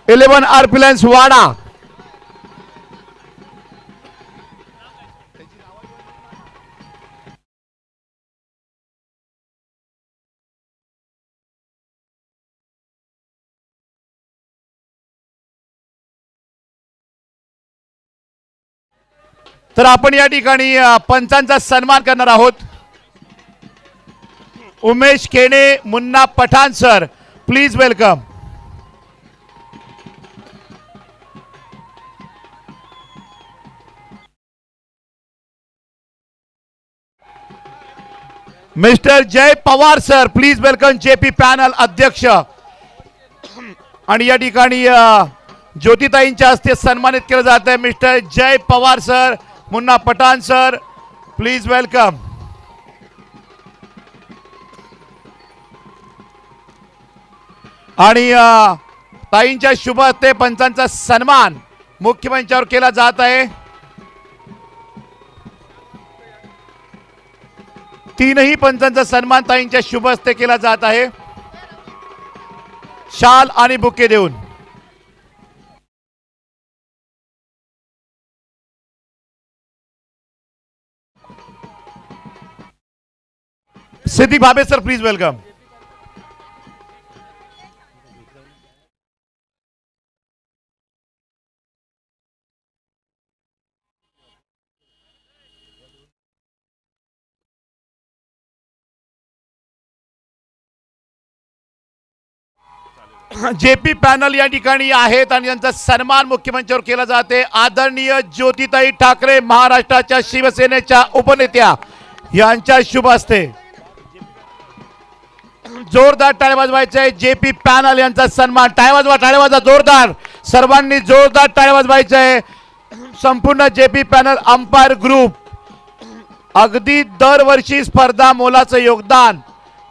11 आर्पिलन्स वाडा. तर आपण या ठिकाणी पंचांचा सन्मान करणार आहोत. Umesh Kene, Munna Pathan sir, please welcome. Mister Jay Pawar sir, please welcome. JP panel अध्यक्ष. आणि या ठिकाणी ज्योतिताईंच्या हस्ते सन्मानित केलं जात आहे. Mister Jay Pawar sir, Munna Pathan sir, please welcome. आणि ताईंच्या शुभ हस्ते पंचांचा सन्मान मुख्य मंचावर केला जात आहे. तीनही पंचांचा सन्मान ताईंच्या शुभ हस्ते केला जात आहे, शाल आणि बुके देऊन. Siddique Bhabe sir, please welcome. JP panel या ठिकाणी आहेत आणि त्यांचा सन्मान मुख्यमंत्र्यावर केला जाते. आदरणीय ज्योतिताई ठाकरे, महाराष्ट्राच्या शिवसेनेच्या उपनेत्या, यांच्या शुभ हस्ते जोरदार टाळ्या वाजवायचे आहे. जेपी पॅनल यांचा सन्मान. टाळ्या वाजवा, टाळ्या वाजवा जोरदार. सर्वांनी जोरदार टाळ्या वाजवायचे आहे. संपूर्ण जेपी पॅनल अंपायर ग्रुप अगदी दरवर्षी स्पर्धा मोलाचं योगदान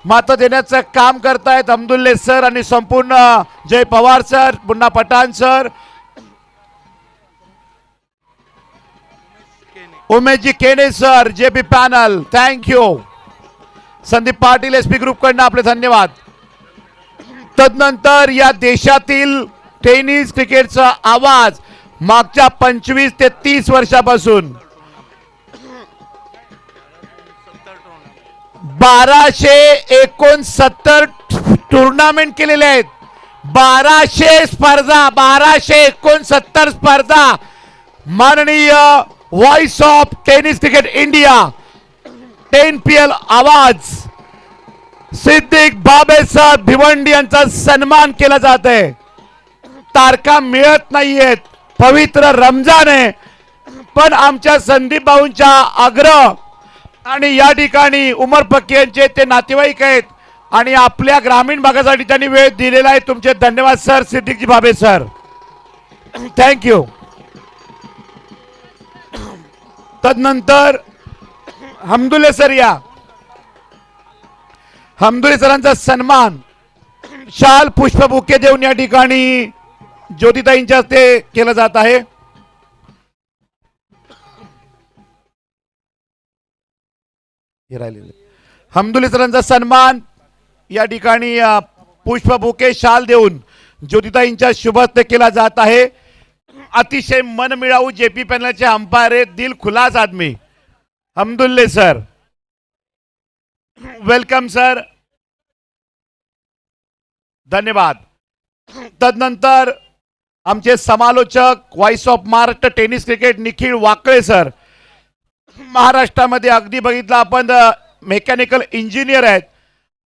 मात्र देण्याचं काम करतायत. अब्दुल्ले सर आणि संपूर्ण जय पवार सर, मुन्ना पठाण सर, उमेशजी Kene sir, JP panel, thank you. Sandeep Patil SP group कडनं आपले धन्यवाद. तदनंतर या देशातील टेनिस क्रिकेटचा आवाज मागच्या 25 ते 30 वर्षापासून 1269 टुर्नामेंट केलेले आहेत. 1200 स्पर्धा, 1269 स्पर्धा. माननीय voice of tennis cricket India 10PL आवाज सिद्दीक भाबे सर भिवंडी यांचा सन्मान केला जात आहे. तारखा मिळत नाहीयेत, पवित्र रमजान आहे, पण आमच्या संदीप भाऊंच्या आग्रह आणि या ठिकाणी उमर पक्की यांचे ते नातेवाईक आहेत आणि आपल्या ग्रामीण भागासाठी त्यांनी वेळ दिलेला आहे. तुमचे धन्यवाद सर, सिद्दीकजी भाबे सर, थँक्यू. तदनंतर हमदुल्ले सर, या हमदुल्ले सरांचा सन्मान शाल पुष्प बुके देऊन या ठिकाणी ज्योतिताईंच्या हस्ते केलं जात आहे. हमदुल्ले सरांचा सन्मान या ठिकाणी पुष्प बुके शाल देऊन ज्योतिताईंच्या शुभ हस्ते केला जात आहे. अतिशय मनमिळावू जेपी पॅनलचे अंपायर आहेत, दिल खुलास आदमी हमदुल्ले सर, वेलकम सर, धन्यवाद. तदनंतर आमचे समालोचक voice of Maharashtra tennis cricket Nikhil Wakale sir, महाराष्ट्रामध्ये अगदी बघितलं आपण मेकॅनिकल इंजिनियर आहेत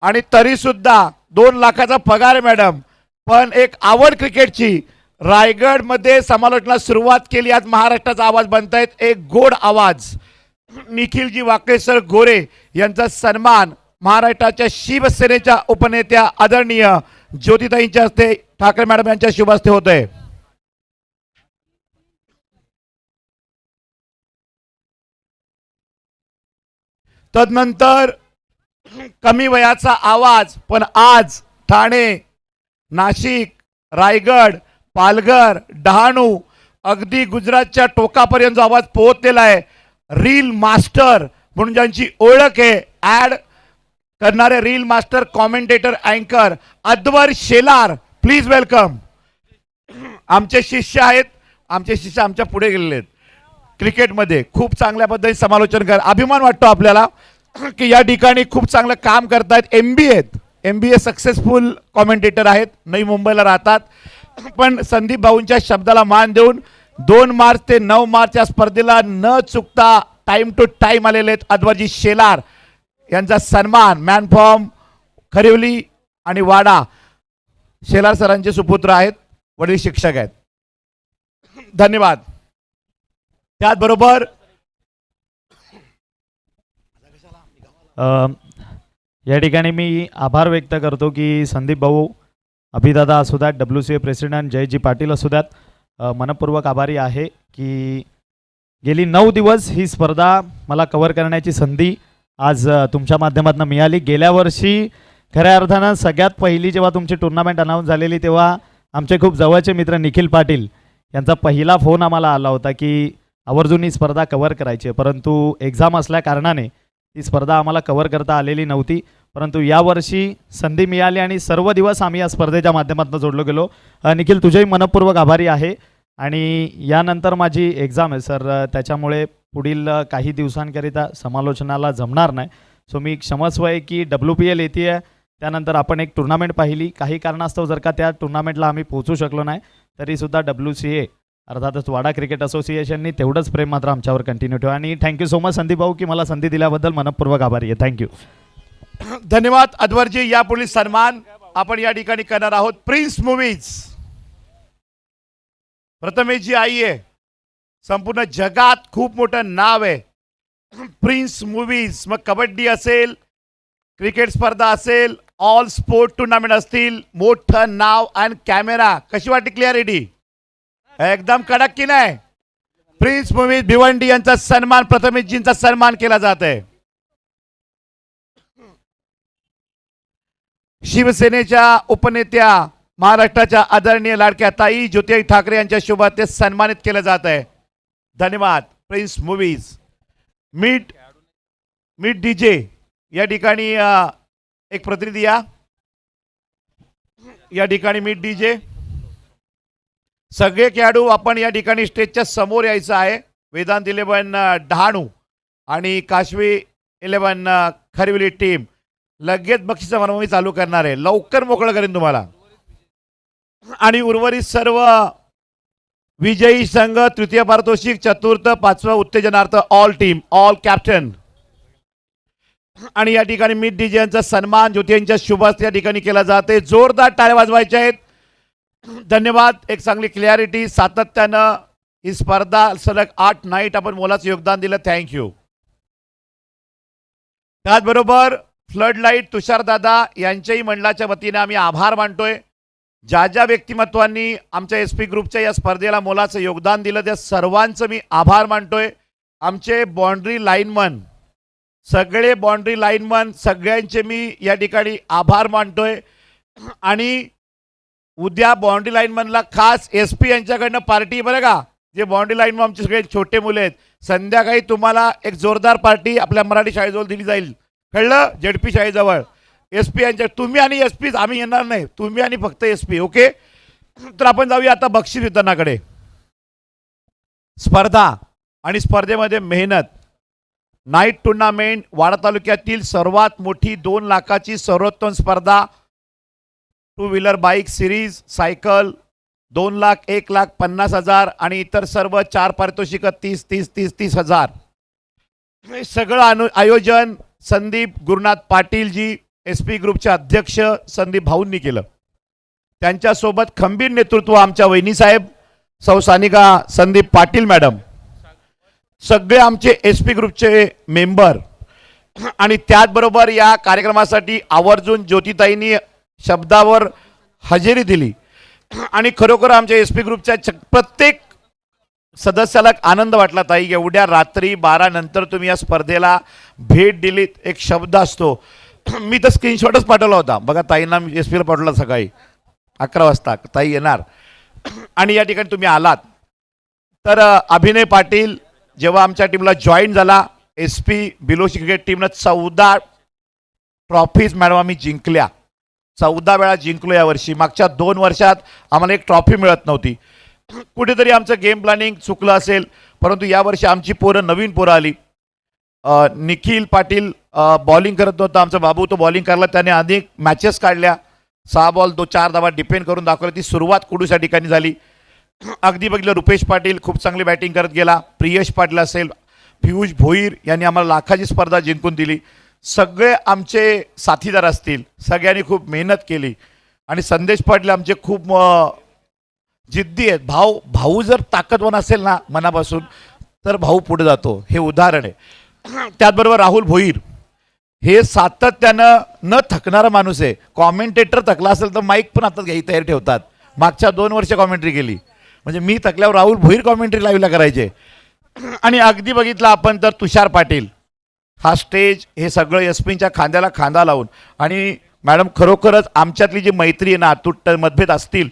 आणि तरी सुद्धा 2 लाखाचा पगार आहे मॅडम, पण एक आवड क्रिकेटची. रायगडमध्ये समालोचनाला सुरुवात केली, आज महाराष्ट्राचा आवाज बनतायत, एक गोड आवाज. निखिलजी वाकळे सर गोरे यांचा सन्मान महाराष्ट्राच्या शिवसेनेच्या उपनेत्या आदरणीय ज्योतिताईंच्या हस्ते ठाकरे मॅडम यांच्या शुभ हस्ते होत आहे. तदनंतर कमी वयाचा आवाज, पण आज ठाणे, नाशिक, रायगड, पालघर, डहाणू, अगदी गुजरातच्या टोकापर्यंत जो आवाज पोहोचलेला आहे, रील मास्टर म्हणून ज्यांची ओळख आहे, ऍड करणारे रील मास्टर, कॉमेंटेटर, अँकर अद्वर शेलार, प्लीज वेलकम. आमचे शिष्य आहेत, आमचे शिष्य आमच्या पुढे गेलेले आहेत क्रिकेटमध्ये. खूप चांगल्या पद्धतीने समालोचन कर, अभिमान वाटतो आपल्याला की या ठिकाणी खूप चांगलं काम करतायत. MBA सक्सेसफुल कॉमेंटेटर आहेत, नवी मुंबईला राहतात. पण संदीप भाऊंच्या शब्दाला मान देऊन 2 मार्च ते 9 मार्च या स्पर्धेला न चुकता टाइम टू टाइम आलेले आहेत अद्वरजी शेलार यांचा सन्मान. मॅन फॉर्म खरिवली आणि वाडा शेलार सरांचे सुपुत्र आहेत, वडील शिक्षक आहेत. धन्यवाद. त्याचबरोबर या ठिकाणी मी आभार व्यक्त करतो की संदीप भाऊ, अभिदादा असू द्यात, WCA प्रेसिडेंट जयजी पाटील असू द्यात, मनपूर्वक आभारी आहे की गेली 9 दिवस ही स्पर्धा मला कव्हर करण्याची संधी आज तुमच्या माध्यमातून मिळाली. गेल्या वर्षी खऱ्या अर्थानं सगळ्यात पहिली जेव्हा तुमची टुर्नामेंट अनाऊन्स झालेली तेव्हा आमचे खूप जवळचे मित्र निखिल पाटील यांचा पहिला फोन आम्हाला आला होता की आवर्जून ही स्पर्धा कव्हर करायची आहे, परंतु एक्झाम असल्या कारणाने ती स्पर्धा आम्हाला कव्हर करता आलेली नव्हती. परंतु यावर्षी संधी मिळाली आणि सर्व दिवस आम्ही या स्पर्धेच्या माध्यमातून जोडलो गेलो. निखिल, तुझेही मनपूर्वक आभारी आहे. आणि यानंतर माझी एक्झाम आहे सर, त्याच्यामुळे पुढील काही दिवसांकरिता समालोचनाला जमणार नाही. सो मी क्षमस्व आहे की WPL येते आहे, त्यानंतर आपण एक टुर्नामेंट पाहिली. काही कारणास्तव जर का त्या टुर्नामेंटला आम्ही पोहोचू शकलो नाही तरीसुद्धा WCA अर्थातच वाडा क्रिकेट असोसिएशननी तेवढंच प्रेम मात्र आमच्यावर कंटिन्यू ठेवा. आणि थँक्यू सो मच संदीप भाऊ की मला संधी दिल्याबद्दल मनपूर्वक आभारी आहे. थँक्यू. धन्यवाद अद्वरजी. यापुढील सन्मान आपण या ठिकाणी करणार आहोत प्रिन्स मूवीज. प्रथमेश जी आई आहे, संपूर्ण जगात खूप मोठं नाव आहे प्रिन्स मूवीज. मग कबड्डी असेल, क्रिकेट स्पर्धा असेल, ऑल स्पोर्ट टुर्नामेंट असतील, मोठं नाव आणि कॅमेरा. कशी वाटली क्लिअरिटी? एकदम कडक की नाही? प्रिन्स मूवीज भिवंडी यांचा सन्मान, प्रथमेशजींचा सन्मान केला जात आहे. शिवसेनेच्या उपनेत्या, महाराष्ट्राच्या आदरणीय लाडक्या ताई ज्योती ठाकरे यांच्या शुभ हस्ते सन्मानित केलं जात आहे. धन्यवाद प्रिन्स मूवीज. मीट डीजे या ठिकाणी एक प्रतिनिधी या ठिकाणी मीट डीजे. सगळे खेळाडू आपण या ठिकाणी स्टेजच्या समोर यायचं आहे. वेदांत 11 डहाणू आणि काशवी 11 खरिवली टीम लगेच बक्षीस मनोमी चालू करणार आहे. लवकर मोकळं करेन तुम्हाला. आणि उर्वरित सर्व विजयी संघ तृतीय पारितोषिक, चतुर्थ, पाचवा उत्तेजनार्थ ऑल टीम, ऑल कॅप्टन. आणि या ठिकाणी मीट डीजे यांचा सन्मान ज्योती यांच्या शुभ हस्ते या ठिकाणी केला जाते. जोरदार टाळ्या वाजवायच्या आहेत. धन्यवाद. एक चांगली क्लॅरिटी, सातत्यानं ही स्पर्धा सलग 8 नाईट आपण मोलाचं योगदान दिलं. थँक्यू. त्याचबरोबर फ्लड लाईट तुषारदादा यांच्याही मंडळाच्या वतीने आम्ही आभार मानतोय. ज्या ज्या व्यक्तिमत्वांनी आमच्या SP ग्रुपच्या या स्पर्धेला मोलाचं योगदान दिलं त्या सर्वांचं मी आभार मानतोय. आमचे बाउंड्री लाईनमन, सगळे बाउंड्री लाईनमन सगळ्यांचे मी या ठिकाणी आभार मानतोय. आणि उद्या बाउंड्री लाईनमनला खास SP यांच्याकडनं पार्टी, बरं का, जे बाउंड्री लाईनमन आमचे सगळे छोटे मुले आहेत, संध्याकाळी तुम्हाला एक जोरदार पार्टी आपल्या मराठी शाळेजवळ दिली जाईल. कळलं? ZP शाळेजवळ SP यांच्या. तुम्ही आणि SP, आम्ही येणार नाही, तुम्ही आणि फक्त SP. ओके. तर आपण जाऊया आता बक्षीस वितरणाकडे. स्पर्धा आणि स्पर्धेमध्ये मेहनत. नाईट टुर्नामेंट वाडा तालुक्यातील सर्वात मोठी 2 लाखाची सर्वोत्तम स्पर्धा. 2 wheeler bike series, cycle 2 lakh, 1,50,000 आणि इतर सर्व 4 पारितोषिक 30,000. हे सगळं आयोजन संदीप गुरुनाथ पाटीलजी SP ग्रुपचे अध्यक्ष संदीप भाऊंनी केलं. त्यांच्यासोबत खंबीर नेतृत्व आमच्या वहिनीसाहेब सौ सानिका संदीप पाटील मॅडम, सगळे आमचे SP ग्रुपचे मेंबर. आणि त्याचबरोबर या कार्यक्रमासाठी आवर्जून ज्योतिताईंनी शब्दावर हजेरी दिली. आणि खरोखर आमच्या SP ग्रुपच्या प्रत्येक सदस्याला आनंद वाटला. ताई, एवढ्या रात्री 12 नंतर तुम्ही या स्पर्धेला भेट दिलीत. एक शब्द असतो, मी तर स्क्रीनशॉटच पाठवला होता बघा, ताईंना SP ला पाठवला सकाळी 11 वाजता, ताई येणार. आणि या ठिकाणी तुम्ही आलात. तर अभिनय पाटील जेव्हा आमच्या टीमला जॉईन झाला, SP बिलोशी क्रिकेट टीमनं 14 ट्रॉफीज मॅडम आम्ही जिंकल्या. 14 वेळा जिंकलो यावर्षी. मागच्या 2 वर्षात आम्हाला एक ट्रॉफी मिळत नव्हती. कुठेतरी आमचं गेम प्लॅनिंग चुकलं असेल, परंतु यावर्षी आमची पोरं नवीन पोरं आली. निखिल पाटील बॉलिंग करत नव्हता, आमचा बाबू तो बॉलिंग करला, त्याने अनेक मॅचेस काढल्या, 6 बॉल 4 धावा डिपेंड करून दाखवलं. ती सुरुवात कुडूच्या ठिकाणी झाली. अगदी बघितलं रुपेश पाटील खूप चांगली बॅटिंग करत गेला, प्रियश पाटील असेल, पियुष भोईर यांनी आम्हाला लाखाची स्पर्धा जिंकून दिली. सगळे आमचे साथीदार असतील, सगळ्यांनी खूप मेहनत केली. आणि संदेश पाटील आमचे खूप जिद्दी आहेत. भाऊ जर ताकदवान असेल ना मनापासून, तर भाऊ पुढे जातो, हे उदाहरण आहे. त्याचबरोबर राहुल भोईर हे सातत्यानं न थकणारा माणूस आहे. कॉमेंटेटर थकला असेल तर माईक पण आता घ्यायची तयारी ठेवतात. मागच्या 2 वर्ष कॉमेंट्री केली, म्हणजे मी थकल्यावर राहुल भोईर कॉमेंट्री लाईव्हला करायचे. आणि अगदी बघितलं आपण तर तुषार पाटील हा स्टेज हे सगळं एसपीच्या खांद्याला खांदा लावून. आणि मॅडम खरोखरच आमच्यातली जी मैत्री आहे ना, तुट मतभेद असतील,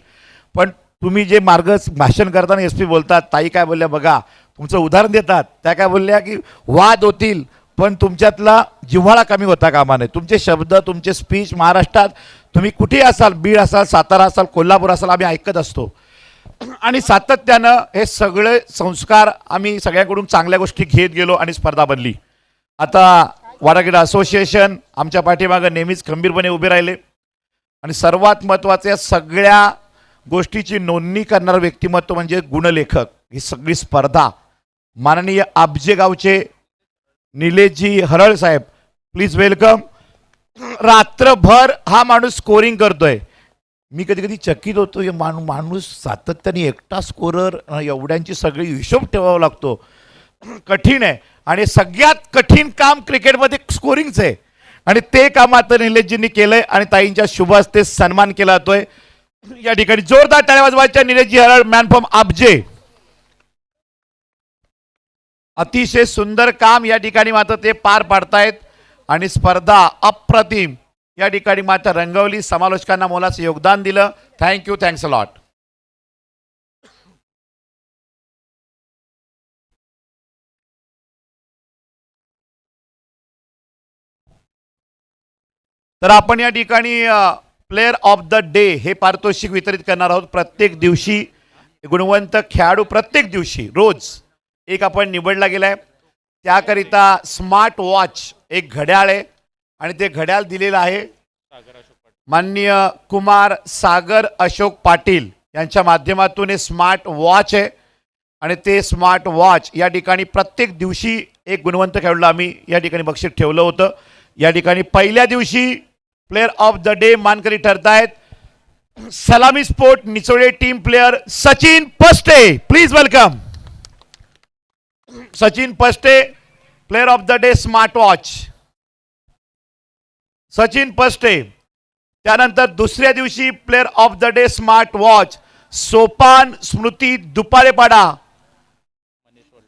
पण तुम्ही जे भाषण करताना एस पी बोलतात, ताई काय बोलल्या बघा, तुमचं उदाहरण देतात, त्या काय बोलल्या की वाद होतील पण तुमच्यातला जिव्हाळा कमी होता कामा नये. तुमचे शब्द, तुमचे स्पीच महाराष्ट्रात तुम्ही कुठेही असाल, बीड असाल, सातारा असाल, कोल्हापूर असाल, आम्ही ऐकत असतो. आणि सातत्यानं हे सगळे संस्कार आम्ही सगळ्यांकडून चांगल्या गोष्टी घेत गेलो आणि स्पर्धा बनली. आता वाडागेडा असोसिएशन आमच्या पाठीमागं नेहमीच खंबीरपणे उभे राहिले. आणि सर्वात महत्त्वाचं, सगळ्या गोष्टीची नोंदणी करणारं व्यक्तिमत्व म्हणजे गुणलेखक. ही सगळी स्पर्धा माननीय आबजे गावचे निलेशजी हरळ साहेब, प्लीज वेलकम. रात्रभर हा माणूस स्कोरिंग करतोय. मी कधी कधी चकित होतो, हे माणूस सातत्याने एकटा स्कोरर, एवढ्यांची सगळी हिशोब ठेवावा लागतो, कठीण आहे. आणि सगळ्यात कठीण काम क्रिकेटमध्ये स्कोरिंगचं आहे. आणि ते काम आता निलेशजींनी केलंय आणि ताईंच्या शुभ हस्ते सन्मान केला जातोय. या ठिकाणी जोरदार टाळ्या वाजवायच्या. निलेशजी हरळ, मॅन फ्रॉम आबजे. अतिशय सुंदर काम या ठिकाणी मात्र ते पार पाडतायत आणि स्पर्धा अप्रतिम या ठिकाणी मात्र रंगवली. समालोचकांना मोलाचं योगदान दिलं. Thank you, thanks a lot. तर आपण या ठिकाणी प्लेअर ऑफ द डे हे पारितोषिक वितरित करणार आहोत. प्रत्येक दिवशी गुणवंत खेळाडू, प्रत्येक दिवशी रोज एक आपण निवडला गेलाय. त्याकरिता स्मार्ट वॉच, एक घड्याळ आहे आणि ते घड्याळ दिलेलं आहे माननीय कुमार सागर अशोक पाटील यांच्या माध्यमातून. हे स्मार्ट वॉच आहे आणि ते स्मार्ट वॉच या ठिकाणी प्रत्येक दिवशी एक गुणवंत खेळाडूला आम्ही या ठिकाणी बक्षीस ठेवलं होतं. या ठिकाणी पहिल्या दिवशी प्लेअर ऑफ द डे मानकरी ठरतायत सलामी sport Nichode team player Sachin Paste. Please welcome Sachin Paste, player of the day smart watch, Sachin Paste. त्यानंतर दुसऱ्या दिवशी player of the day smart watch Sopan Smruti Duparepada,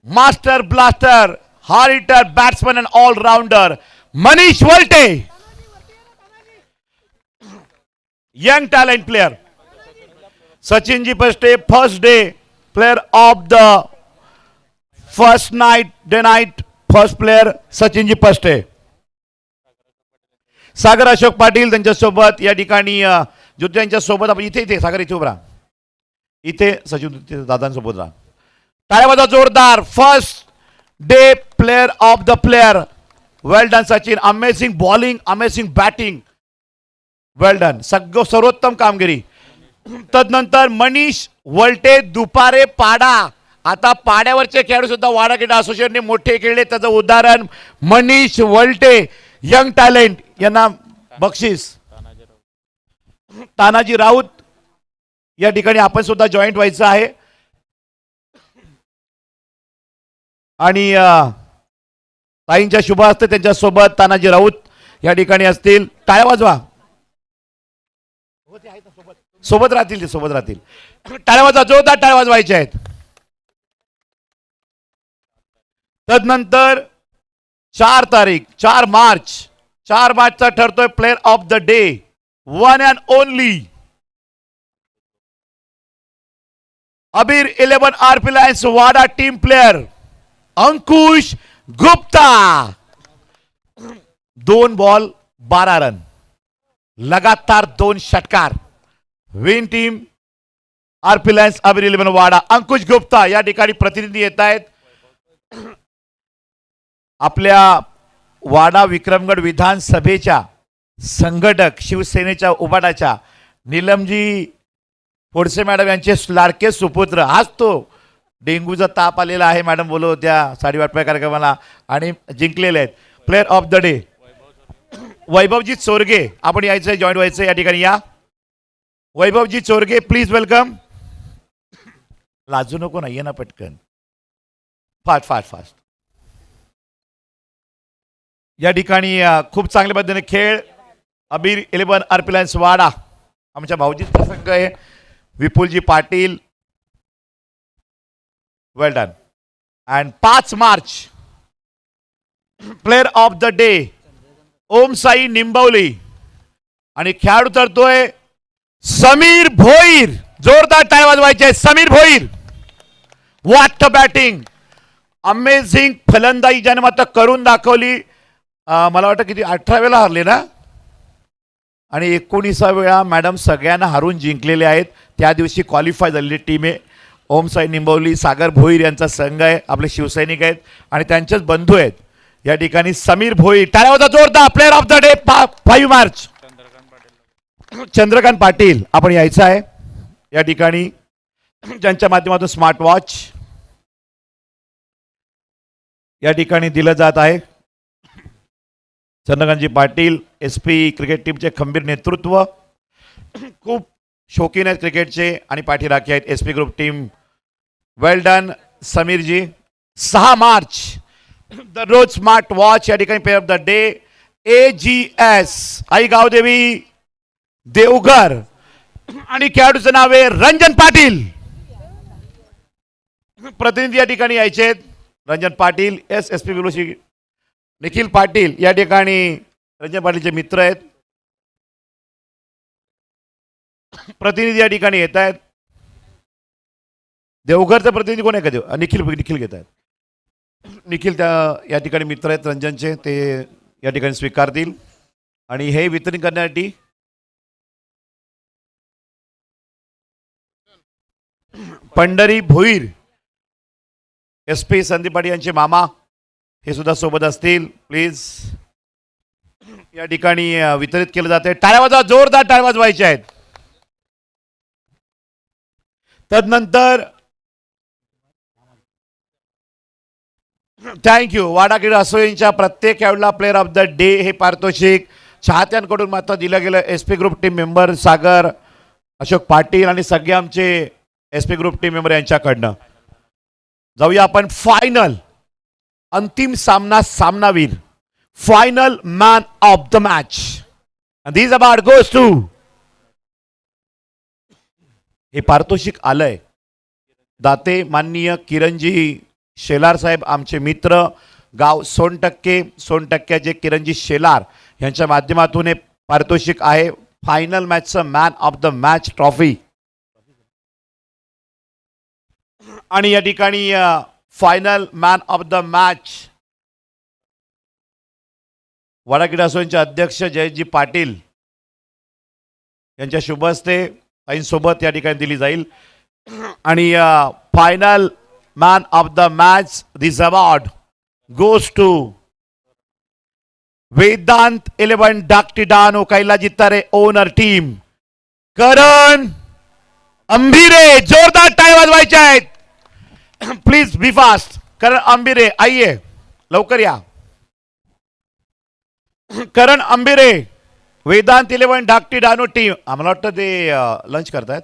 master blaster, hard hitter, batsman and all rounder Manish Walte. Young talent player सचिनजी Paste, first day player of the first night first player सचिनजी पस्टे. सागर अशोक पाटील त्यांच्यासोबत या ठिकाणी ज्योती यांच्या सोबत आपण इथे सागर इथे उभा राहा, इथे सचिन दादांसोबत राहा. टाळ्या वाजवा जोरदार. First day player of the player, well done Sachin. Amazing bowling, amazing batting, well done, सर्वोत्तम कामगिरी. तदनंतर मनीष वल्टे दुपारे पाडा. आता पाड्यावरचे खेळाडू सुद्धा वाडागेडा असोसिएशनने मोठे खेळले, त्याचं उदाहरण मनीष वल्टे, यंग टॅलेंट, यांना बक्षीस. तानाजी राऊत या ठिकाणी आपण सुद्धा जॉईंट व्हायचं आहे. आणि ताईंच्या शुभ हस्ते त्यांच्यासोबत तानाजी राऊत या ठिकाणी असतील. टाळ्या वाजवा. सोबत राहतील, ते सोबत राहतील. टाळ्या वाजवा, जोरदार टाळ्या वाजवायच्या आहेत. तदनंतर 4 मार्चचा ठरतोय player of the day, one and only Abir 11 RP lions Wada team player Ankush Gupta. 2 ball 12 run, लगातार 2 षटकार. विन टीम आरपी लायन्स अबीर 11 वाडा अंकुश गुप्ता या ठिकाणी प्रतिनिधी येत आहेत. आपल्या वाडा विक्रमगड विधानसभेच्या संघटक शिवसेनेच्या उबाटाच्या नीलमजी फोडसे मॅडम यांचे लाडके सुपुत्र. आज तो डेंग्यूचा ताप आलेला आहे मॅडम बोलत होत्या साडी वाटपाय कार्यक्रमाला आणि जिंकलेले आहेत. प्लेअर ऑफ द डे वैभवजी चोरगे. आपण यायचं जॉईन व्हायचं या ठिकाणी या. वैभवजी चोरगे प्लीज वेलकम. लाजू नको ना ये ना पटकन फास्ट फास्ट फास्ट. या ठिकाणी खूप चांगल्या पद्धतीने खेळ अबीर 11 आरपी लायन्स वाडा आमच्या भाऊजींचा संघ आहे. विपुलजी Patil well done. And 5 March player of the day Om Sai Nimbavali आणि खेळाडू तरतोय समीर भोईर. जोरदार टाळ्या वाजवायचे. Sameer Bhoir what batting amazing फलंदाजी ज्याने मात्र करून दाखवली. मला वाटतं किती 18 वेळा हरले ना आणि 19 वेळा मॅडम सगळ्यांना हारून जिंकलेले आहेत. त्या दिवशी क्वालिफाय झालेली टीम आहे. ओम साई निंबवली सागर भोईर यांचा संघ आहे. आपले शिवसैनिक आहेत आणि त्यांचेच बंधू आहेत. या ठिकाणी समीर भोईर टाळ्या वाजवा जोरदार. Player of the day 5 March Chandrakant Patil. आपण यायचं आहे या ठिकाणी ज्यांच्या माध्यमातून स्मार्ट वॉच या ठिकाणी दिलं जात आहे. चंद्रकांतजी पाटील SP क्रिकेट टीमचे खंबीर नेतृत्व. खूप शौकीन आहेत क्रिकेटचे आणि पाठीराखे आहेत SP ग्रुप टीम. वेल डन समीरजी. 6 मार्च दररोज स्मार्ट वॉच या ठिकाणी player of the day AGS आई गावदेवी देवघर आणि खेळाडूचं नाव आहे रंजन पाटील. प्रतिनिधी या ठिकाणी यायचे आहेत. रंजन पाटील SP विलोशी निखिल पाटील या ठिकाणी रंजन पाटीलचे मित्र आहेत. प्रतिनिधी या ठिकाणी येत आहेत. देवघरचा प्रतिनिधी कोण आहे का? निखिल घेत आहेत. निखिल त्या या ठिकाणी मित्र आहेत रंजनचे. ते या ठिकाणी स्वीकारतील आणि हे वितरण करण्यासाठी पंढरी भोईर SP संदीप पाटील यांचे मामा हे सुद्धा सोबत असतील. प्लीज या ठिकाणी वितरित केलं जाते. टाळ्या वाजवा जोरदार. टाळ्या वाजवायच्या आहेत. तदनंतर थँक्यू वाडा क्रीडा असोसिएशनच्या प्रत्येक खेळाडूला प्लेअर ऑफ द डे हे पारितोषिक चाहत्यांकडून मात्र दिलं गेलं. SP group team member Sagar Ashok Patil आणि सगळे आमचे SP ग्रुप टीम मेंबर यांच्याकडनं. जाऊया आपण फायनल अंतिम सामनावीर final man of the match. This award goes to हे पारितोषिक आलंय दाते माननीय किरणजी शेलार साहेब आमचे मित्र गाव सोनटक्क्याचे किरणजी शेलार यांच्या माध्यमातून हे पारितोषिक आहे. फायनल मॅचचं man of the match trophy आणि या ठिकाणी final man of the match Wada क्रीडा असोसिएशनचे अध्यक्ष जयजी पाटील यांच्या शुभ हस्ते आईंसोबत या ठिकाणी दिली जाईल. आणि final man of the match this award goes to Vedant 11 डाकटिडानो कैलाजी तरे ओनर टीम करण अंभिरे. जोरदार टाळ्या वाजवायच्या आहेत. Please be fast. करण अंबिरे आइए लवकर या. करण अंबिरे वेदांत 11 डाकटिडानो टीम. आम्हाला वाटतं ते लंच करतायत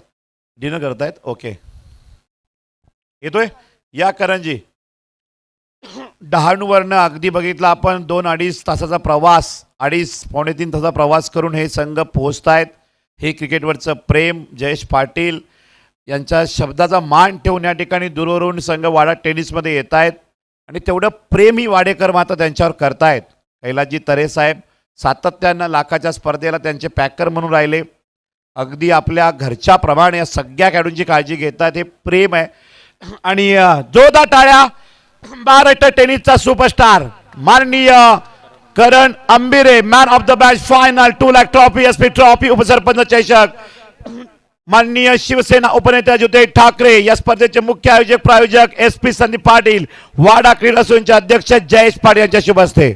डिनर करतायत. ओके येतोय या करणजी. डहाणूवरनं अगदी बघितलं आपण 2-2.5 तासाचा प्रवास 2.5-3 तासाचा प्रवास करून हे संघ पोहोचतायत. हे क्रिकेटवरचं प्रेम जयेश पाटील यांच्या शब्दाचा मान ठेवून या ठिकाणी दूरवरून संघ वाडा टेनिसमध्ये येत आहेत आणि तेवढं प्रेम ही वाडेकर मात्र त्यांच्यावर करतायत. कैलाजी तरे साहेब सातत्यानं लाखाच्या स्पर्धेला त्यांचे पॅकर म्हणून राहिले. अगदी आपल्या घरच्याप्रमाणे या सगळ्या खेळाडूंची काळजी घेतात. हे प्रेम आहे. आणि जोरदार टाळ्या. महाराष्ट्र टेनिसचा सुपरस्टार माननीय Karan Ambire man of the match final 2 lakh trophy SP trophy उपसरपंच चषक माननीय शिवसेना उपनेते अजित ठाकरे, या स्पर्धेचे मुख्य आयोजक प्रायोजक SP संदीप पाटील, वाडा क्रीडा संघाचे अध्यक्ष जयेश पाटील यांच्या शुभ हस्ते.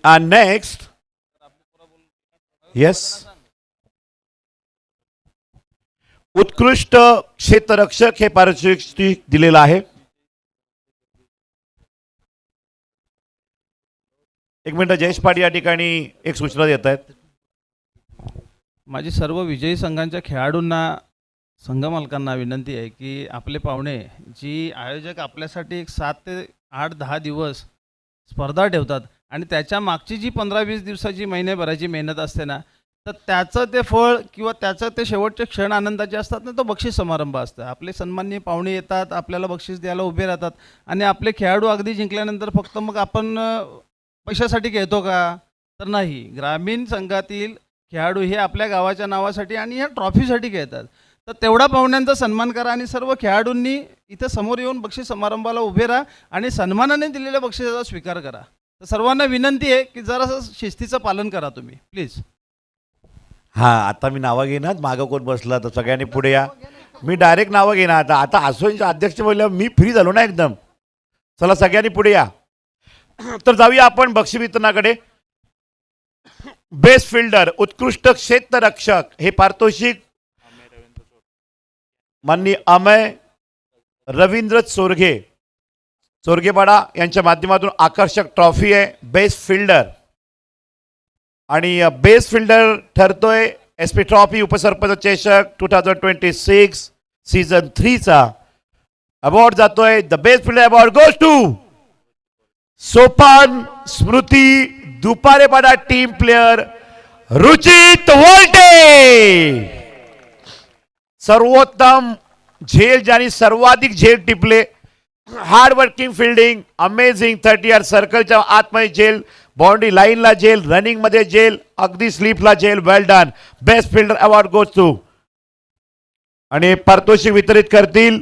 And next, yes, उत्कृष्ट क्षेत्ररक्षक हे पारितोषिक दिलेलं आहे. एक मिनिट, जयेश पाटील या ठिकाणी एक सूचना देत आहेत. माझी सर्व विजयी संघांच्या खेळाडूंना, संघ मालकांना विनंती आहे की आपले पाहुणे जी आयोजक आपल्यासाठी एक 7 ते 8-10 दिवस स्पर्धा ठेवतात आणि त्याच्या मागची जी 15-20 दिवसाची महिन्याभराची मेहनत असते ना, तर त्याचं ते फळ किंवा त्याचं ते शेवटचे क्षण आनंदाचे असतात ना, तो बक्षीस समारंभ असतं. आपले सन्माननीय पाहुणे येतात, आपल्याला बक्षीस द्यायला उभे राहतात आणि आपले खेळाडू अगदी जिंकल्यानंतर फक्त मग आपण पैशासाठी खेळतो का? तर नाही. ग्रामीण संघातील खेळाडू हे आपल्या गावाच्या नावासाठी आणि ह्या ट्रॉफीसाठी खेळतात. तर तेवढा पाहुण्यांचा सन्मान करा आणि सर्व खेळाडूंनी इथं समोर येऊन बक्षीस समारंभाला उभे राहा आणि सन्मानाने दिलेल्या बक्षिसाचा स्वीकार करा. तर सर्वांना विनंती आहे की जरासं शिस्तीचं पालन करा तुम्ही, प्लीज. हा, आता मी नावं घेणार, मागं कोण बसला तर सगळ्यांनी पुढे या. मी डायरेक्ट नावं घेणार. आता असोचे अध्यक्ष बोलल्यावर मी फ्री झालो ना एकदम. चला सगळ्यांनी पुढे या. तर जाऊया आपण बक्षीस वितरणाकडे. बेस्ट फिल्डर, उत्कृष्ट क्षेत्ररक्षक हे पारितोषिक माननीय अमय रवींद्र चोरगेपाडा यांच्या माध्यमातून आकर्षक ट्रॉफी आहे. बेस्ट फिल्डर आणि बेस्ट फिल्डर ठरतोय SP ट्रॉफी उपसरपंच चषक 2026 सीझन 3 चा अवॉर्ड जातोय. The best fielder award goes to Sopan Smruti Duparepada team player Ruchit Volte. सर्वोत्तम झेल, ज्यांनी सर्वाधिक झेल टिपले, hard working fielding, amazing 30 yard सर्कलच्या आतमध्ये झेल, बाउंड्री लाईनला झेल, रनिंग मध्ये झेल, अगदी स्लीपला झेल. Well done. Best fielder award goes to. आणि पारितोषिक वितरित करतील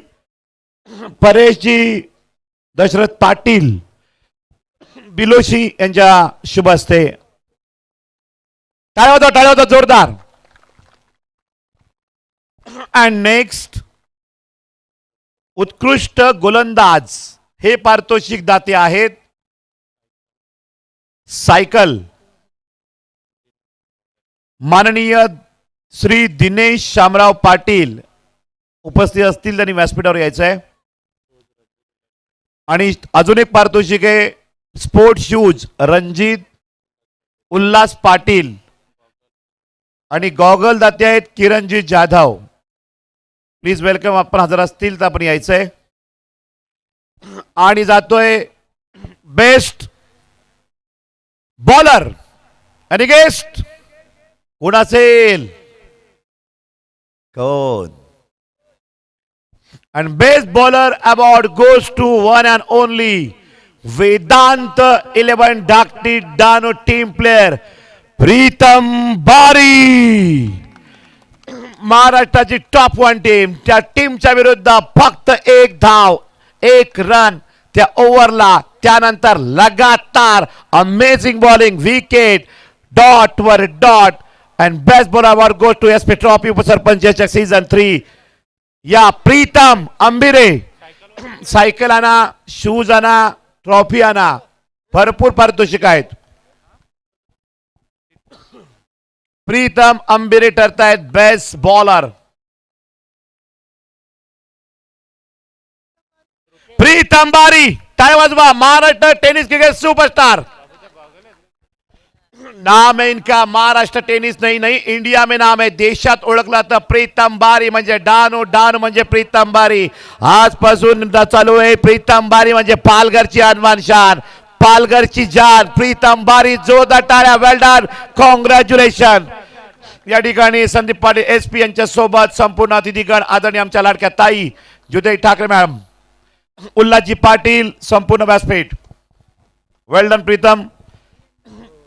परेशजी दशरथ पाटील बिलोशी यांच्या शुभ हस्ते. टाळ्या होता जोरदार. अँड नेक्स्ट, उत्कृष्ट गोलंदाज हे पारितोषिक दाते आहेत सायकल माननीय श्री दिनेश शामराव पाटील उपस्थित असतील, त्यांनी व्यासपीठावर यायचं आहे. आणि अजून एक पारितोषिक आहे स्पोर्ट शूज रणजित उल्हास पाटील आणि गॉगल दाते आहेत किरणजी जाधव. Please welcome. आपण हजर असतील तर आपण यायचंय. आणि जातोय बेस्ट बॉलर आणि गेस्ट कोण असेल? कोण? and best bowler award goes to one and only Vedant 11 Dakti Dano team player Pritam बारी. महाराष्ट्राची टॉप 1 टीम, त्या टीमच्या विरुद्ध फक्त 1 धाव 1 रन त्या ओव्हरला. त्यानंतर लगातार अमेझिंग बॉलिंग, विकेट, डॉट वर dot. And best bowler award goes to SP trophy उपसरपंच सीझन 3 या प्रीतम अंबिरे. सायकल आणा, शूज आणा, ट्रॉफी आणा, भरपूर पारितोषिक आहेत. प्रीतम अंबिरे ठरतायत बेस्ट बॉलर. प्रीतम बारी, टाळ्या वाजवा. Maharashtra tennis cricket superstar. नाम है इनका महाराष्ट्र टेनिस नहीं इंडिया में नाम है. देशात ओळखला तर प्रीतम बारी म्हणजे डानो, डानो म्हणजे प्रीतम बारी. आजपासून चालू आहे प्रीतम बारी म्हणजे पालघरची अनवान शान, पालघरची जान. प्रीतम बारी, जोरदार टाळ्या. वेल डन, कॉंग्रॅच्युलेशन. या ठिकाणी संदीप पाटील SP यांच्या सोबत संपूर्ण अतिथीगण, आदरणीय आमच्या लाडक्या ताई ज्योती ठाकरे मॅडम, उल्हासजी पाटील, संपूर्ण व्यासपीठ. वेल डन प्रीतम.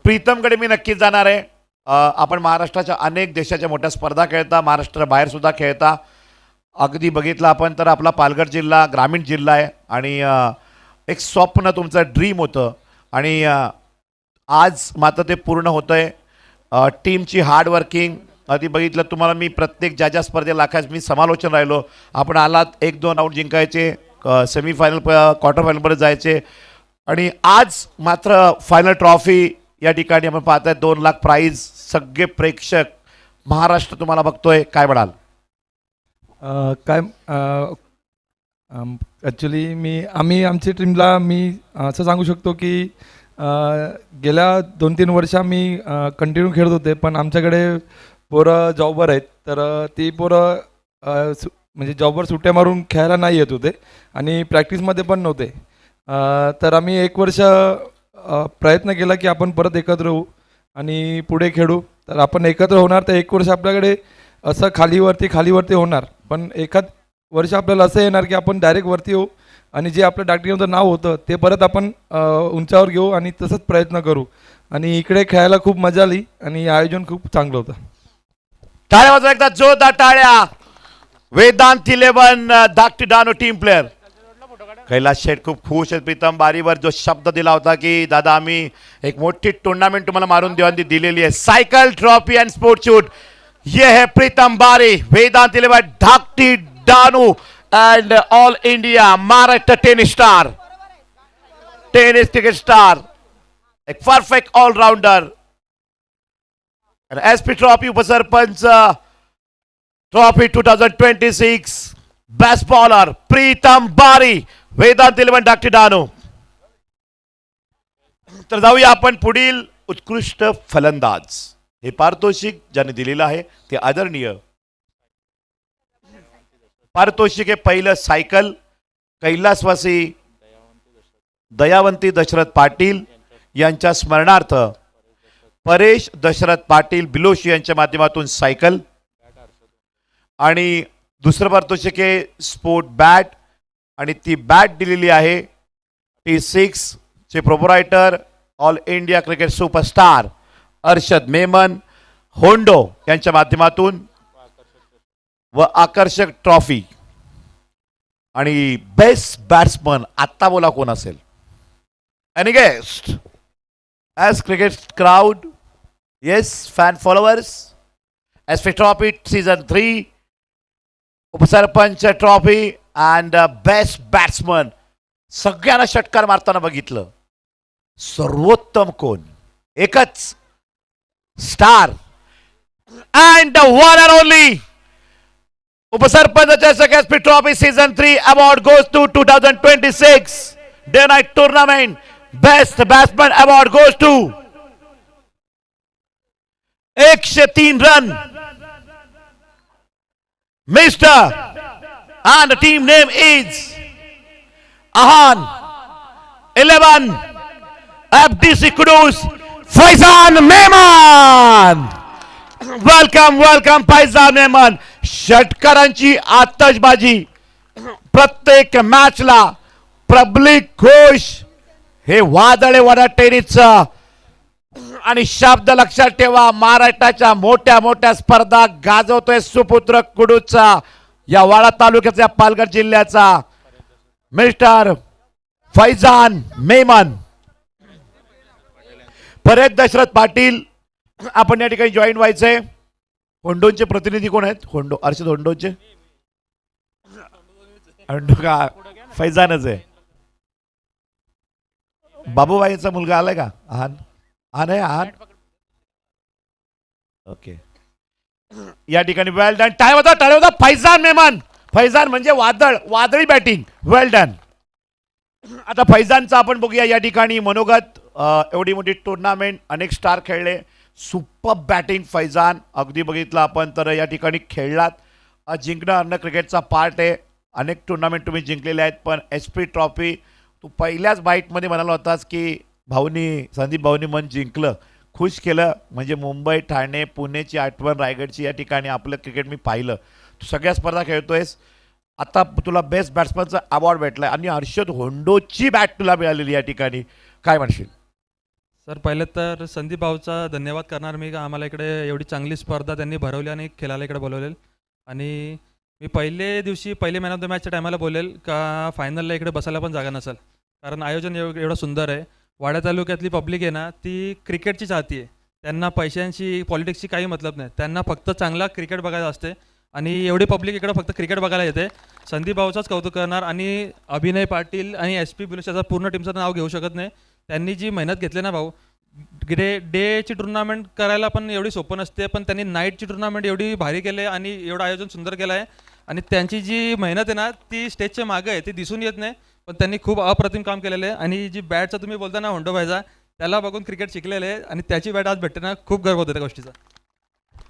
प्रीतमकडे मी नक्कीच जाणार आहे. आपण महाराष्ट्राच्या अनेक देशाच्या मोठ्या स्पर्धा खेळता, महाराष्ट्र बाहेर सुद्धा खेळता. अगदी बघितलं आपण तर आपला पालघर जिल्हा ग्रामीण जिल्हा आहे आणि एक स्वप्न तुमचं ड्रीम होतं आणि आज मात्र ते पूर्ण होतंय. टीमची हार्डवर्किंग आधी बघितलं तुम्हाला मी प्रत्येक ज्या स्पर्धेला लाखास मी समालोचन राहिलो. आपण आलात 1-2 राऊंड जिंकायचे, सेमीफायनल क्वार्टर फायनलपर्यंत जायचे आणि आज मात्र फायनल ट्रॉफी या ठिकाणी आपण पाहताय 2 लाख प्राईज. सगळे प्रेक्षक महाराष्ट्र तुम्हाला बघतोय, काय म्हणाल? काय ॲक्च्युली आम्ही आमची टीमला मी असं सांगू शकतो की गेल्या 2-3 वर्ष आम्ही कंटिन्यू खेळत होते, पण आमच्याकडे पोरं जॉबवर आहेत, तर ती पोरं म्हणजे जॉबवर सुट्ट्या मारून खेळायला नाही येत होते आणि प्रॅक्टिसमध्ये पण नव्हते. तर आम्ही 1 वर्ष प्रयत्न केला की आपण परत एकत्र होऊ आणि पुढे खेळू. तर आपण एकत्र होणार, तर 1 वर्ष आपल्याकडे असं खालीवरती होणार, पण एखाद वर्ष आपल्याला असं येणार की आपण डायरेक्ट वरती येऊ आणि जे आपलं डाकटिमचं नाव होतं ते परत आपण उंचावर घेऊ आणि तसंच प्रयत्न करू. आणि इकडे खेळायला खूप मजा आली आणि आयोजन खूप चांगलं होतं. टाळ्या वाजवा एकदा, जोरदार टाळ्या. Vedanta 11 Dhakti डानो team player. कैलास शेठ खूप खुश आहेत प्रीतम बारीवर जो शब्द दिला होता की दादा आम्ही एक मोठी टूर्नामेंट तुम्हाला मारून देवानी दिलेली आहे. Cycle trophy and sport suit. ये है Pritam Bari, Vedant 11 Dhakti Dahanu and all India Maharashtra tennis star, tennis cricket star, एक परफेक्ट ऑलराउंडर. एसपी ट्रॉफी उपसरपंच trophy 2026 best bowler Pritam Bari, Vedant 11 Dhakti डानो. तर जाऊया आपण पुढील उत्कृष्ट फलंदाज. हे पारितोषिक ज्याने दिलेलं आहे ते आदरणीय पारितोषिक आहे. पहिलं सायकल कैलासवासी दयावंती दशरथ पाटील यांच्या स्मरणार्थ परेश दशरथ पाटील बिलोशी यांच्या माध्यमातून सायकल. आणि दुसरं पारितोषिक आहे स्पोर्ट बॅट आणि ती बॅट दिलेली आहे T6 चे proprietor all India cricket superstar Arshad Memon होंडो यांच्या माध्यमातून व आकर्षक ट्रॉफी. आणि बेस्ट बॅट्समन आत्ता बोला कोण असेल? Any guest? As cricket crowd, yes fan followers, SP trophy season 3 उपसरपंच ट्रॉफी अँड बेस्ट बॅट्समन. सगळ्यांना षटकार मारताना बघितलं. सर्वोत्तम कोण? एकच star and one and only उपसरपंच SP trophy season 3 award goes to 2026 day night tournament. Best batsman award goes to 103 run mister and the team name is Ahan 11 FDC Kudus Faizan Mehman. Welcome Faizan मेहमान. षटकारांची आतषबाजी प्रत्येक मॅचला public Ghosh हे वादळे वडा टेनिसचं. आणि शब्द लक्षात ठेवा, महाराष्ट्राच्या मोठ्या मोठ्या स्पर्धा गाजवतोय सुपुत्र कुडूचा, या वाडा तालुक्याच्या पालघर जिल्ह्याचा मिस्टर फैजान मेमन. परेश दशरथ पाटील आपण या ठिकाणी जॉईन व्हायचंय. होंडोंचे प्रतिनिधी कोण आहेत? होंडो अर्षद होंडोंचे होंडो का फैजानच आहे. बाबूबाईंचा मुलगा आलाय का? आहान आहे आहान. ओके या ठिकाणी वेल डन. टाळ्या होता फैजान मेमन. फैजान म्हणजे वादळी बॅटिंग. वेल डन. आता फैजानचा आपण बघूया या ठिकाणी मनोगत. एवढी मोठी टुर्नामेंट, अनेक स्टार खेळले, सुपर बॅटिंग फैजान. अगदी बघितलं आपण तर या ठिकाणी खेळलात. जिंकणं हरणं क्रिकेटचा पार्ट आहे. अनेक टुर्नामेंट तुम्ही जिंकलेले आहेत, पण एसपी ट्रॉफी तू पहिल्याच बाईटमध्ये म्हणाला होतास की संदीप भाऊनी मन जिंकलं, खुश केलं. म्हणजे मुंबई, ठाणे, पुणेची आठवण, रायगडची या ठिकाणी आपलं क्रिकेट मी पाहिलं. तू सगळ्या स्पर्धा खेळतोयस. आता तुला बेस्ट बॅट्समनचा अवॉर्ड भेटलाय आणि हर्षद होंडोची बॅट तुला मिळालेली या ठिकाणी, काय म्हणशील? सर पहिले तर संदीप भाऊचा धन्यवाद करणार मी का आम्हाला इकडे एवढी चांगली स्पर्धा त्यांनी भरवली आणि खेळायला इकडे बोलवलेल. आणि मी पहिले मॅन ऑफ द मॅचच्या टायमाला बोलेल का फायनलला इकडे बसायला पण जागा नसेल, कारण आयोजन एवढं सुंदर आहे. वाडा तालुक्यातली पब्लिक आहे ना ती क्रिकेटची चाहती आहे. त्यांना पैशांची पॉलिटिक्सची काही मतलब नाही. त्यांना फक्त चांगला क्रिकेट बघायचा असते आणि एवढी पब्लिक इकडं फक्त क्रिकेट बघायला येते. संदीप भाऊचाच कौतुक करणार आणि अभिनय पाटील आणि एस पी बिलुशाचा पूर्ण टीमचं नाव घेऊ शकत नाही. त्यांनी जी मेहनत घेतली ना भाऊ, डेची टुर्नामेंट करायला पण एवढी सोपं नसते, पण त्यांनी नाईटची टुर्नामेंट एवढी भारी केली आहे आणि एवढं आयोजन सुंदर केलं आहे. आणि त्यांची जी मेहनत आहे ना ती स्टेजच्या मागं आहे, ती दिसून येत नाही, पण त्यांनी खूप अप्रतिम काम केलेलं आहे. आणि जी बॅटचा तुम्ही बोलता ना होंडो भाईचा, त्याला बघून क्रिकेट शिकलेलं आहे आणि त्याची बॅट आज भेटते ना, खूप गर्व होतो त्या गोष्टीचा.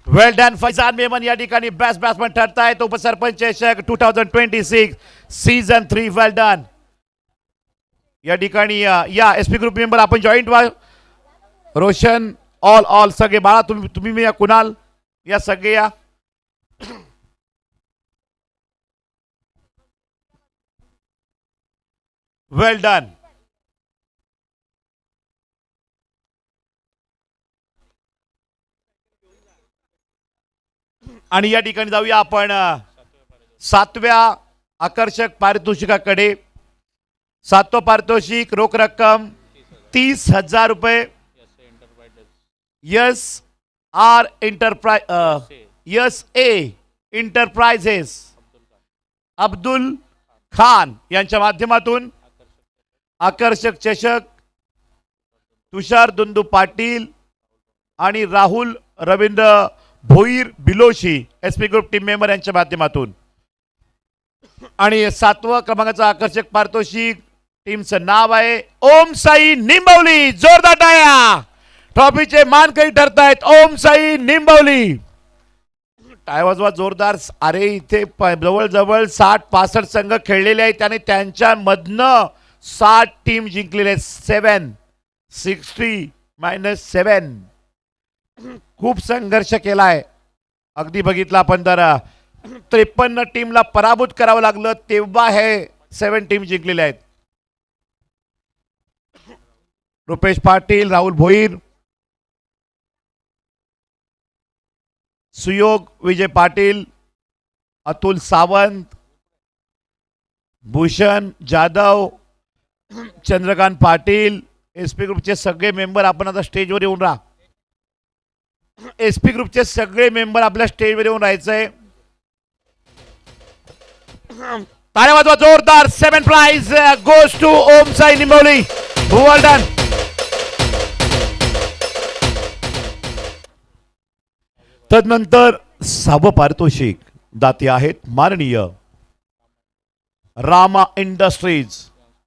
वेल डन. फैजान मेमन या ठिकाणी बेस्ट बॅट्समन ठरतायत. उपसरपंच चषक 2026 सीझन 3. वेल डन. या ठिकाणी या एसपी ग्रुप मेंबर आपण जॉईंट व्हा. रोशन ऑल सगळे बाळा, तुम्ही मी या कुणाल या सगळे या. वेल डन. आणि या ठिकाणी जाऊया आपण 7व्या आकर्षक पारितोषिकाकडे. 7वं पारितोषिक रोख रक्कम 30,000 रुपये. SA एंटरप्राइजेस अब्दुल खान यांच्या माध्यमातून आकर्षक चषक तुषार दुंदू पाटील आणि Rahul Ravindra Bhoir Biloshi SP group team member यांच्या माध्यमातून. आणि 7व्या क्रमांकाचं आकर्षक पारितोषिक टीमचं नाव आहे ओम साई निंबवली. जोरदार टाळ्या. ट्रॉफीचे मानकरी ठरतायत ओम साई निंबवली. टाळ्या वाजवा जोरदार. अरे इथे जवळजवळ 60-65 संघ खेळलेले आहेत आणि त्यांच्यामधनं 60 टीम जिंकलेले आहेत. 760-7 खूप संघर्ष केलाय. अगदी बघितलं आपण तर 53 टीमला पराभूत करावं लागलं, तेव्हा हे 7 टीम जिंकलेल्या आहेत. रुपेश पाटील, राहुल भोईर, सुयोग विजय पाटील, अतुल सावंत, भूषण जाधव, चंद्रकांत पाटील, एसपी ग्रुपचे सगळे मेंबर आपण आता स्टेजवर येऊन राहा. एसपी ग्रुपचे सगळे मेंबर आपल्या स्टेजवर येऊन राहायचंय. टाळ्या वाजवा जोरदार. 7 prize goes to Om Sai Nimbavali. Well done. तदनंतर 6वं पारितोषिक दाते आहेत माननीय रामा इंडस्ट्रीज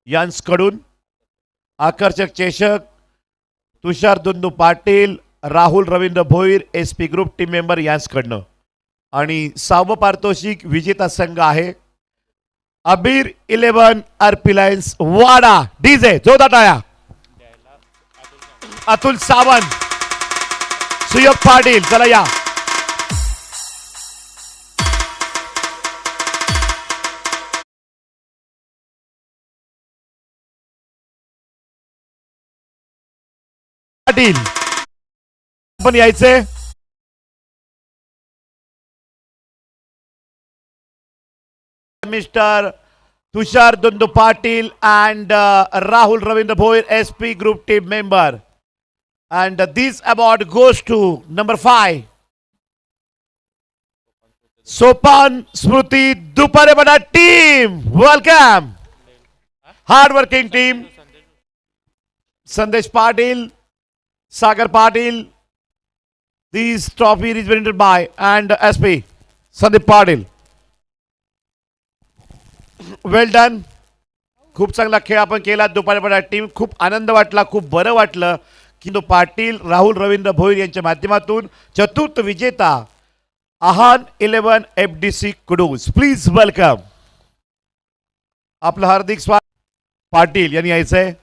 यांच्याकडून. आकर्षक चषक Tushar Dundu Patil, Rahul Ravindra Bhoir SP group team member यांच्याकडनं. आणि 6वं पारितोषिक विजेता संघ आहे अबीर 11 आरपी लायन्स वाडा. डीजे जोरदार टाळ्या. अतुल सावंत, सुयोग पाटील, चला या. पाटील पण यायचे. Mister Tushar Dundu Patil and Rahul Ravindra Bhoir SP group team member, and this award goes to number 5 Sopan Smruti Duparebada team. Welcome, hard working team. Sandesh Patil, Sagar Patil. This trophy is presented by and SP Sandeep Patil. Well done. खूप चांगला खेळ आपण केला. दुपारपडा team खूप आनंद वाटला, खूप बरं वाटलं की पाटील राहुल रवींद्र भोईर यांच्या माध्यमातून चतुर्थ विजेता Aahan 11 FDC Kudus. Please welcome. आपलं हार्दिक स्वागत. पाटील यांनी यायचंय.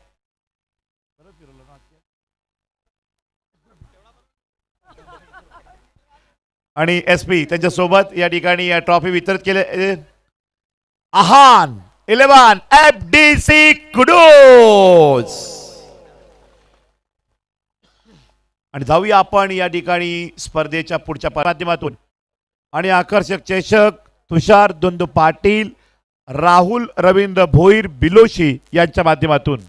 आणि SP त्यांच्यासोबत या ठिकाणी ट्रॉफी वितरित केले. आहान 11 FDC कुडूस. आणि जाऊया आपण या ठिकाणी स्पर्धेच्या पुढच्या माध्यमातून. आणि आकर्षक चषक तुषार दुंदू पाटील, राहुल रवींद्र भोईर बिलोशी यांच्या माध्यमातून.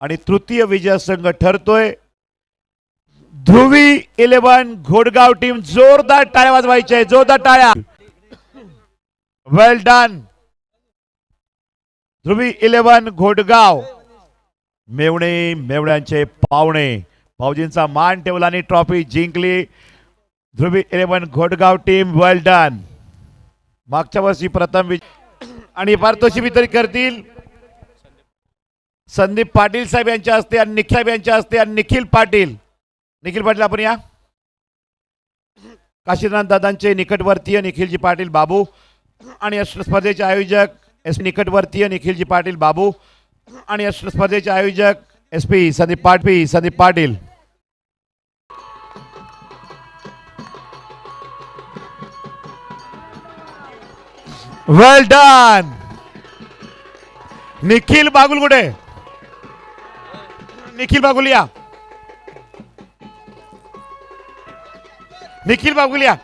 आणि तृतीय विजय संघ ठरतोय ध्रुवी 11 घोडगाव टीम. जोरदार टाळ्या वाजवायच्या आहे, जोरदार टाळ्या. वेल डन ध्रुवी 11 घोडगाव. मेवण्यांचे पाहुणे भाऊजींचा मान ठेवला आणि ट्रॉफी जिंकली. ध्रुवी 11 घोडगाव टीम वेल डन. मागच्या वर्षी प्रथम विजय आणि पारितोषिक वितरित करतील संदीप पाटील साहेब यांच्या हस्ते आणि निखिल साहेब यांच्या हस्ते. आणि निखिल पाटील आपण या. काशीनाथ दादांचे निकटवर्तीय निखिलजी पाटील बाबू आणि या स्पर्धेचे आयोजक निकटवर्तीय निखिलजी पाटील बाबू आणि या स्पर्धेचे आयोजक SP Sandeep Patil. Well done. Nikhil Bagul कुठे? निखिल बागुल या. निखिल बागुल या.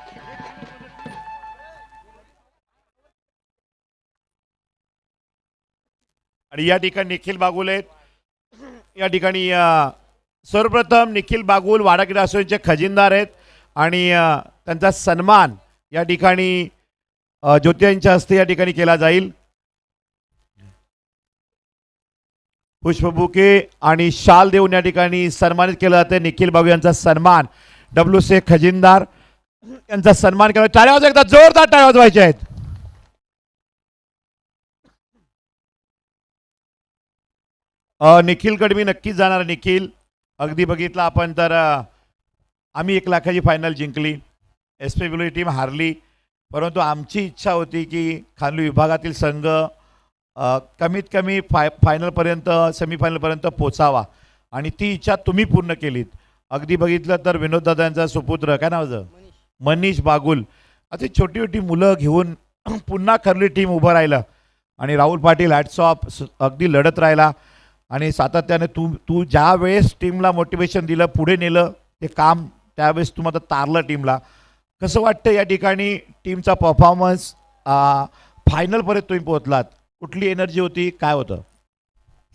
आणि या ठिकाणी निखिल बागुल आहेत. या ठिकाणी सर्वप्रथम निखिल बागुल वाडा क्रीडा असोसिएशनचे खजिनदार आहेत आणि त्यांचा सन्मान या ठिकाणी ज्योती यांच्या हस्ते या ठिकाणी केला जाईल. पुष्पबुके आणि शाल देऊन या ठिकाणी सन्मानित केलं जाते. निखिल बागुल यांचा सन्मान WC खजिनदार यांचा सन्मान केला. टाळ्या वाजवा, एकदा जोरदार टाळ्या वाजवायच्या आहेत. निखिलकडे मी नक्कीच जाणार. निखिल अगदी बघितलं आपण तर आम्ही 1 लाखाची फायनल जिंकली. SPW टीम हारली, परंतु आमची इच्छा होती की खानवी विभागातील संघ कमीत कमी फायनलपर्यंत सेमीफायनलपर्यंत पोचावा आणि ती इच्छा तुम्ही पूर्ण केलीत. अगदी बघितलं तर विनोददादांचा सुपुत्र काय नावाचं मनीष बागुल असे छोटी छोटी मुलं घेऊन पुन्हा खरली टीम उभं राहिलं आणि राहुल पाटील हॅट्स ऑफ अगदी लढत राहिला आणि सातत्याने तू ज्या वेळेस टीमला मोटिवेशन दिलं पुढे नेलं ते काम त्यावेळेस तू मात्र तारलं टीमला. कसं वाटतं या ठिकाणी टीमचा परफॉर्मन्स फायनलपर्यंत तुम्ही पोहोचलात, कुठली एनर्जी होती, काय होतं?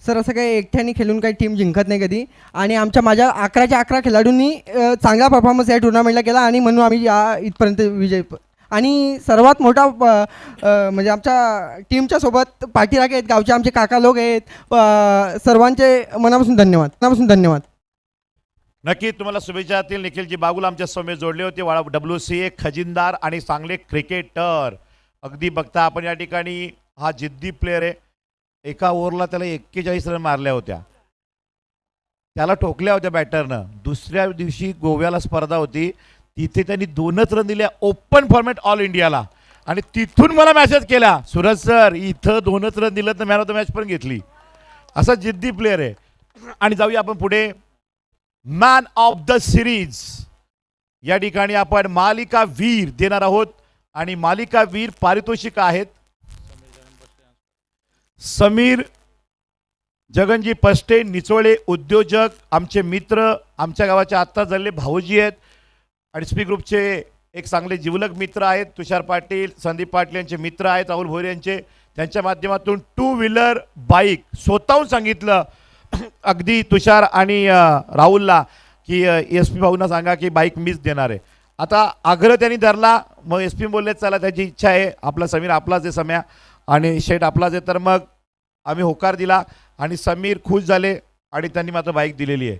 सर असं काही एकट्याने खेळून काही टीम जिंकत नाही कधी आणि माझ्या 11च्या 11 खेळाडूंनी चांगला परफॉर्मन्स या टुर्नामेंटला केला आणि म्हणून आम्ही या इथपर्यंत विजय. आणि सर्वात मोठा म्हणजे आमच्या टीमच्या सोबत पाठीराखे आहेत, गावचे आमचे काका लोक आहेत. सर्वांचे मनापासून धन्यवाद. नक्की तुम्हाला शुभेच्छा देतील. निखिलजी बागुल आमच्या समोर जोडले होते. वाडा WCA खजिनदार आणि चांगले क्रिकेटर. अगदी बघता आपण या ठिकाणी हा जिद्दी प्लेअर आहे. एका ओव्हरला त्याला 41 रन मारल्या होत्या, त्याला ठोकल्या होत्या बॅटरनं. दुसऱ्या दिवशी गोव्याला स्पर्धा होती, तिथे त्यांनी 2च रन दिल्या ओपन फॉर्मॅट ऑल इंडियाला आणि तिथून मला मेसेज केला, सूरज सर इथं 2च रन दिलं तर मॅन ऑफ द मॅच पण घेतली. असा जिद्दी प्लेअर आहे. आणि जाऊया आपण पुढे. मॅन ऑफ द सिरीज या ठिकाणी आपण मालिका वीर देणार आहोत आणि मालिका वीर पारितोषिक आहेत. समीर जगनजी पस्टे निचोळे उद्योजक, आमचे मित्र, आमच्या गावाचे आत्ता झालेले भाऊजी आहेत आणि SP ग्रुपचे एक चांगले जिवलग मित्र आहेत. तुषार पाटील, संदीप पाटील यांचे मित्र आहेत, राहुल भोरे यांचे. त्यांच्या माध्यमातून 2 व्हीलर बाईक स्वतःहून सांगितलं अगदी तुषार आणि राहुलला की SP भाऊंना सांगा की बाईक मीच देणार आहे. आता आग्रह त्यांनी धरला, मग SP बोलले चला त्याची इच्छा आहे, आपला समीर आपलाच आहे सम्या आणि शेठ आपलाच आहे. तर मग आम्ही होकार दिला आणि समीर खुश झाले आणि त्यांनी मात्र बाईक दिलेली आहे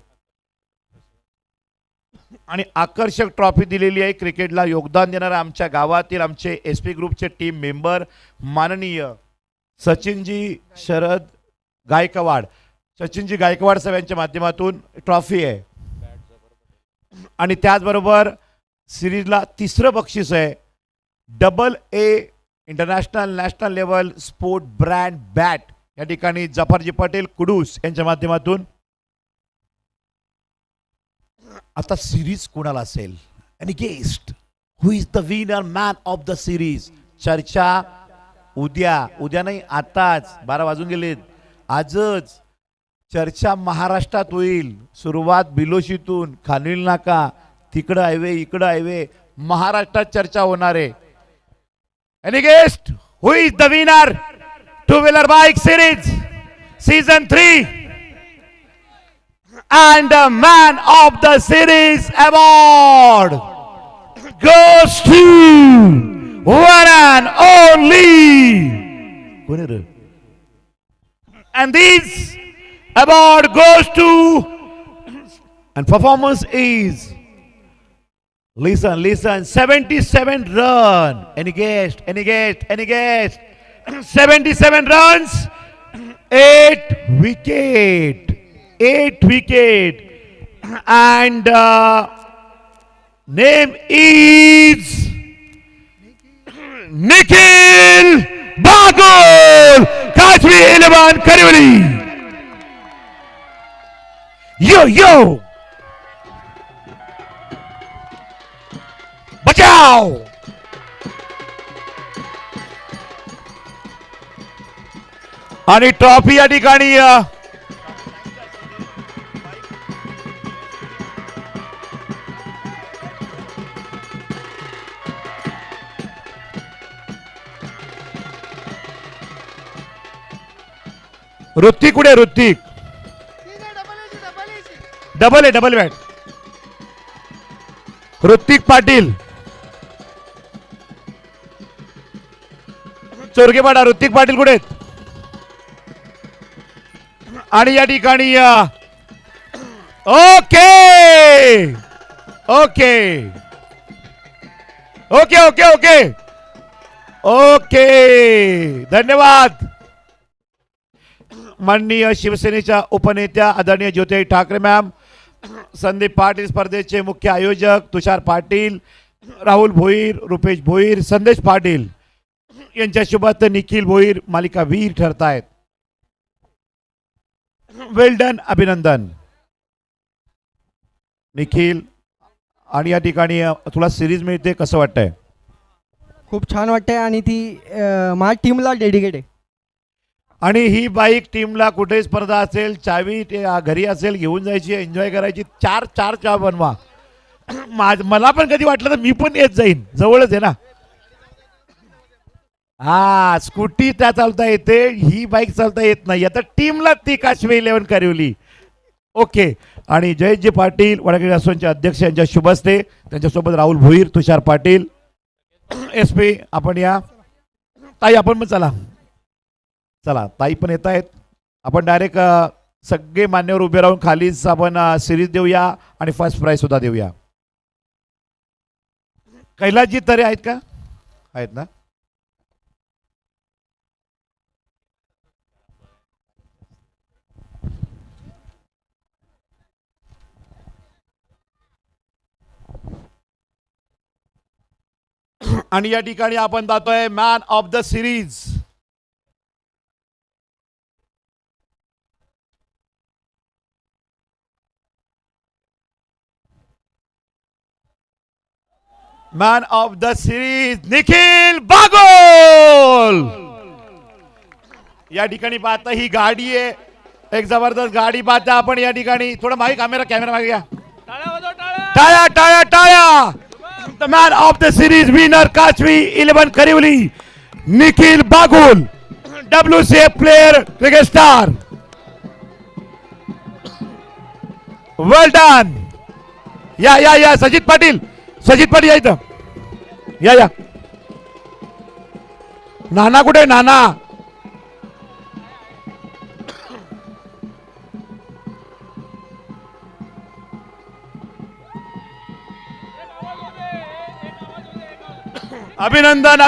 आणि आकर्षक ट्रॉफी दिलेली आहे. क्रिकेटला योगदान देणारे आमच्या गावातील आमचे SP ग्रुपचे टीम मेंबर माननीय सचिनजी शरद गायकवाड, सचिनजी गायकवाड साहेब यांच्या माध्यमातून ट्रॉफी आहे. आणि त्याचबरोबर सिरीजला 3रं बक्षीस आहे AA international national level sport brand bat या ठिकाणी जफरजी पटेल कुडूस यांच्या माध्यमातून. आता सिरीज कोणाला असेल आणि guest who is the winner man of the series. चर्चा उद्या नाही, आताच 12 वाजून गेलेत, आजच चर्चा महाराष्ट्रात होईल. सुरुवात बिलोशीतून, खानविल नाका, तिकडं हायवे इकडं हायवे, महाराष्ट्रात चर्चा होणार आहे. Any guest? Who is the winner? 2 wheeler bike series season 3. And the man of the series award goes to one and only. And this award goes to, and performance is, listen, 77 run. Any guess? 77 runs, 8 wicket. And name is Nikhil Bagul, Kashmir 11 Karivali. Yo! बचाओ. आणि trophy या ठिकाणी ऋत्विक कुठे? Rutvik double bat. Rutvik Patil Chorgepada. Rutvik Patil कुठे आहेत? आणि या ठिकाणी okay धन्यवाद. माननीय शिवसेनेच्या उपनेत्या आदरणीय ज्योती ठाकरे मॅम, संदीप पाटील स्पर्धेचे मुख्य आयोजक तुषार पाटील, राहुल भोईर, रुपेश भोईर, संदेश पाटील यांच्या शुभार्थ निखिल भोईर मालिका वीर ठरतायत. वेल डन, अभिनंदन निखिल. आणि या ठिकाणी तुला सिरीज मिळते, कसं वाटतंय? खूप छान वाटतंय आणि ती माझ्या टीमला डेडिकेट आहे. आणि ही बाईक टीमला कुठे स्पर्धा असेल, चावी घरी असेल, घेऊन जायची, एन्जॉय करायची. चार चावी बनवा. मला पण कधी वाटलं तर मी पण येत जाईन, जवळच आहे ना. हा, स्कूटी त्या चालता येते, ही बाईक चालता येत नाही. आता टीमला ती काश्मीर 11 करवली. ओके. आणि जयजी पाटील वडगेरे असोनचे अध्यक्ष यांच्या शुभ हस्ते, त्यांच्यासोबत राहुल भोईर, तुषार पाटील, SP आपण या. ताई आपण पण चला ताई पण येत आहेत. आपण डायरेक्ट सगळे मान्यवर उभे राहून खालीच आपण सिरीज देऊया आणि फर्स्ट प्राइज सुद्धा देऊया. कैलासजी तरे आहेत का? आहेत ना. आणि या ठिकाणी आपण जातोय man of the series. Man of the series Nikhil Bagul. या ठिकाणी पाहता ही गाडी आहे, एक जबरदस्त गाडी पाहता आपण. या ठिकाणी थोडं मागे कॅमेरा मागे घ्या. टाळ्या. The man of the series winner Kashmir 11 Karivali Nikhil Bagul, WCF player, cricket star. Well done. या सजित पाटील या इथं या. नाना कुठे? नाना अभिनंदन.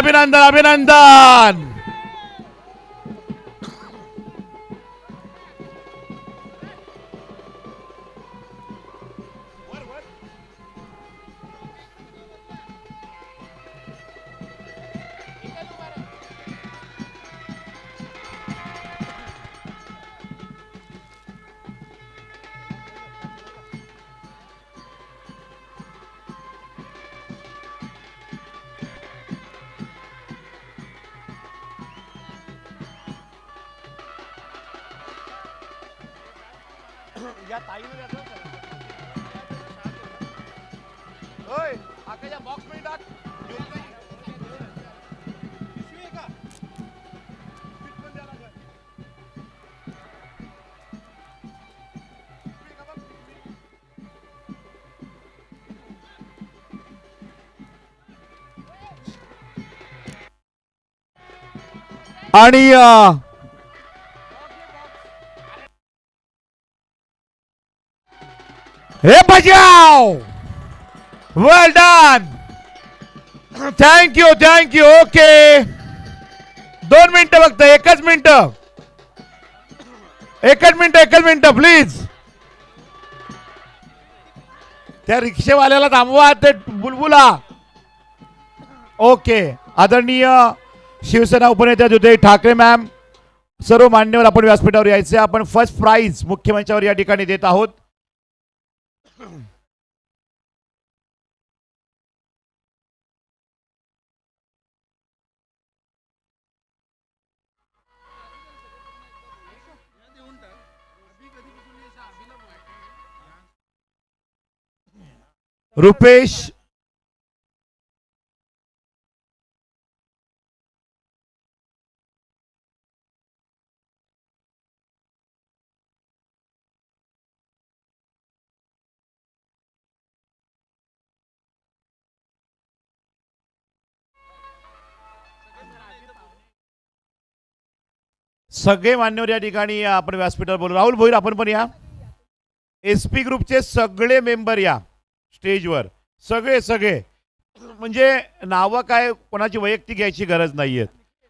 या ताईवर ओय आकाच्या बॉक्स मध्ये टाक. आणि हे बजाव, वेल डन, थँक्यू ओके. 2 मिनिटं फक्त, एकच मिनिट प्लीज. त्या रिक्षेवाल्याला थांबवा, ते बुलबुला. ओके. आदरणीय शिवसेना उपनेते उद्धव ठाकरे मॅम, सर्व मान्यवर आपण व्यासपीठावर यायचे. आपण फर्स्ट प्राइज मुख्यमंचावर या ठिकाणी देत आहोत. रुपेश सगळे मान्यवर या ठिकाणी आपण व्यासपीठावर बोलू. राहुल भोईर आपण पण या. एसपी ग्रुपचे सगळे मेंबर या स्टेजवर, सगळे म्हणजे नावं काय कोणाची वैयक्तिक घ्यायची गरज नाहीये.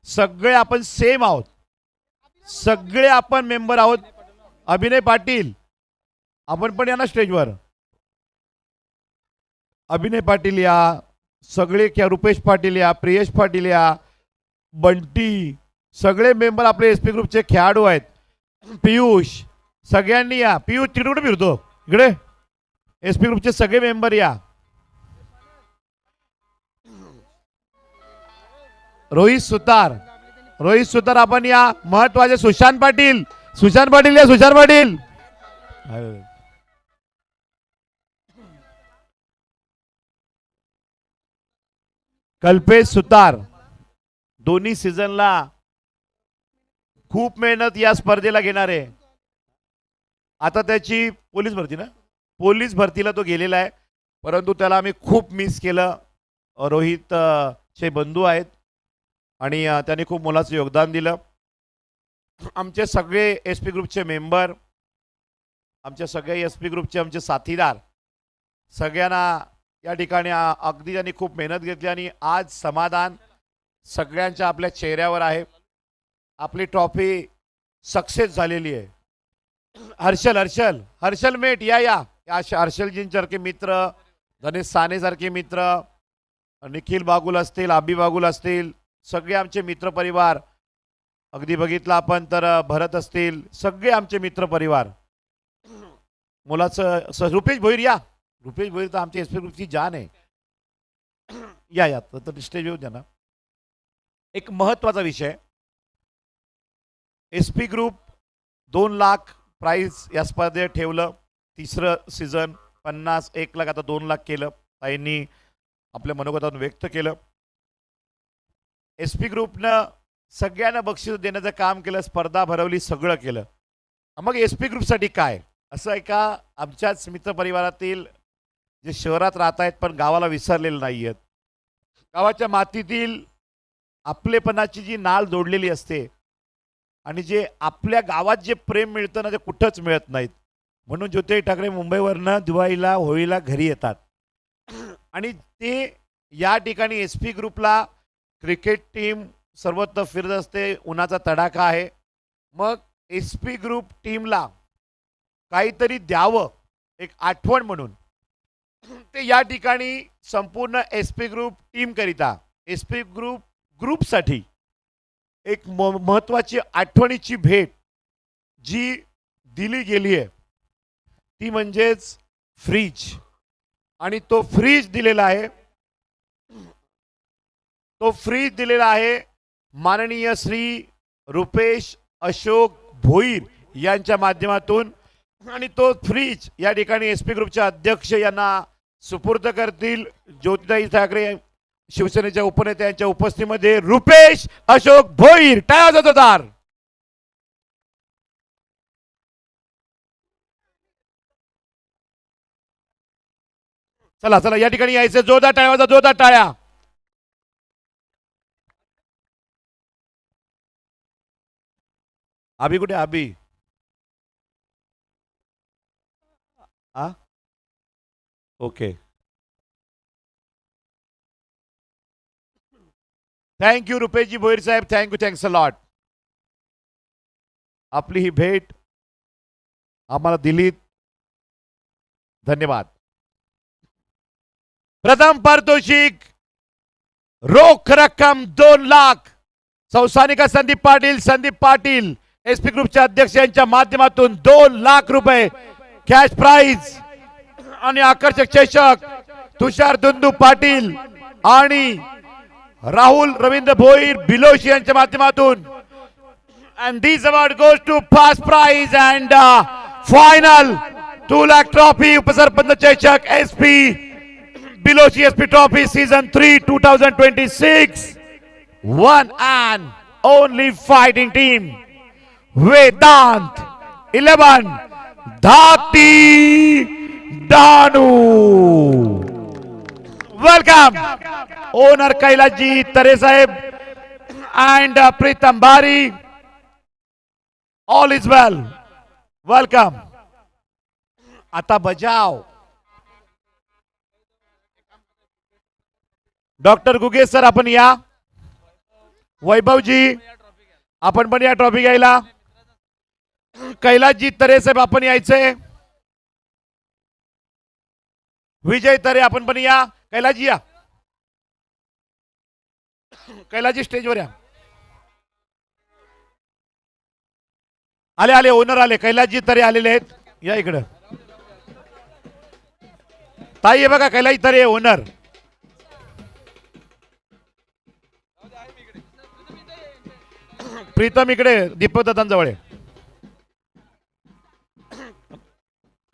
सगळे आपण सेम आहोत, सगळे आपण मेंबर आहोत. अभिनय पाटील आपण पण या ना स्टेजवर. अभिनय पाटील या, सगळे क्या, रुपेश पाटील या, प्रियेश पाटील या, बंटी, सगळे मेंबर आपले एसपी ग्रुपचे खेळाडू आहेत. पियुष, सगळ्यांनी या. पियुष तिकडे कुठे फिरतो, इकडे. एसपी ग्रुपचे सगळे मेंबर या. रोहित सुतार आपण या. महत्वाचे सुशांत पाटील या. सुशांत पाटील. कल्पेश सुतार दोन्ही सीझनला खूप मेहनत या स्पर्धेला घेणार आहे. आता त्याची पोलीस भरतीला तो गेलेला आहे, परंतु त्याला आम्ही खूप मिस केलं. रोहित चे बंधू आहेत आणि त्यांनी खूप मोलाचं योगदान दिलं. आमचे सगळे एस पी ग्रुपचे मेंबर, आमचे सगळे एस पी ग्रुपचे आमचे साथीदार, सगळ्यांना या ठिकाणी अगदी त्यांनी खूप मेहनत घेतली आणि आज समाधान सगळ्यांच्या आपल्या चेहऱ्यावर आहे. आपली ट्रॉफी सक्सेस झालेली आहे. हर्षल मेट या. हर्षलजींसारखे मित्र, गणेश सानेसारखे मित्र, निखिल बागुल असतील, आबी बागुल असतील, सगळे आमचे मित्रपरिवार. अगदी बघितलं आपण तर भरत असतील, सगळे आमचे मित्रपरिवार. मुलाचं रुपेश भोईर या. रुपेश भोईर तर आमच्या एस पी ग्रुपची जान आहे. या तर स्टेज येऊ द्या ना. एक महत्वाचा विषय, S P group 2 lakh prize या स्पर्धेत ठेवलं. तिसरं सीझन 50, 1 लाख, आता 2 लाख केलं. ताईंनी आपल्या मनोगतातून व्यक्त केलं. एस पी ग्रुपनं सगळ्यांना बक्षीस देण्याचं काम केलं, स्पर्धा भरवली, सगळं केलं. मग एस पी ग्रुपसाठी काय असं आहे का, आमच्याच मित्रपरिवारातील जे शहरात राहत आहेत पण गावाला विसरलेले नाही आहेत, गावाच्या मातीतील आपलेपणाची जी नाळ जोडलेली असते आणि जे आपल्या गावात जे प्रेम मिळतं ना ते कुठंच मिळत नाहीत. म्हणून ज्योतिराव ठाकरे मुंबईवरनं दिवाळीला होळीला घरी येतात आणि ते या ठिकाणी एस पी ग्रुपला क्रिकेट टीम सर्वत्र फिरत असते. उन्हाचा तडाखा आहे, मग एस पी ग्रुप टीमला काहीतरी द्यावं एक आठवण म्हणून ते या ठिकाणी संपूर्ण एस पी ग्रुप टीम करिता, एस पी ग्रुपसाठी एक महत्वाची आठवणीची भेट जी दिली गेली आहे ती म्हणजेच फ्रीज. आणि तो फ्रीज दिलेला आहे माननीय श्री रुपेश अशोक भोईर यांच्या माध्यमातून. आणि तो फ्रीज या ठिकाणी एस पी ग्रुपचे अध्यक्ष यांना सुपूर्द करतील. ज्योतिताई ठाकरे शिवसेनेच्या उपनेत्यांच्या उपस्थितीमध्ये रुपेश अशोक भोईर. टाळ्या जोरदार. चला या ठिकाणी यायचं. जोरदार टाळ्या. अभि कुठे अभि आ ओके थँक्यू रुपेशजी भोईर साहेब थँक्यू थँक्स अ लॉट आपली ही भेट आम्हाला दिलीत धन्यवाद प्रथम पारितोषिक रोख रक्कम 2 लाख संस्थानिका संदीप पाटील एसपी ग्रुपच्या अध्यक्ष यांच्या माध्यमातून 2 लाख रुपये कॅश प्राइज आणि आकर्षक चषक तुषार दुंदू पाटील आणि राहुल रवींद्र भोईर बिलोशी यांच्या माध्यमातून and this award goes to first prize and final 2 lakh trophy उपसरपंच चषक SP Biloshi SP trophy season 3 2026 one and only fighting team Vedant 11 Dhati Danu welcome owner Kailaji Tare Sahib and Pritam Bari all is well welcome आता बजाव doctor Guge sir आपण या वैभवजी आपण पण या trophy घ्यायला कैलासजी तरे साहेब आपण यायचंय विजय तरे आपण पण या कैलासजी या कैलासजी स्टेजवर या आले आले ओनर आले कैलासजी तरे आलेले आहेत या इकडं ताई आहे बघा कैलासजी तरे ओनर प्रीतम इकडे दीपक दत्तांजवळ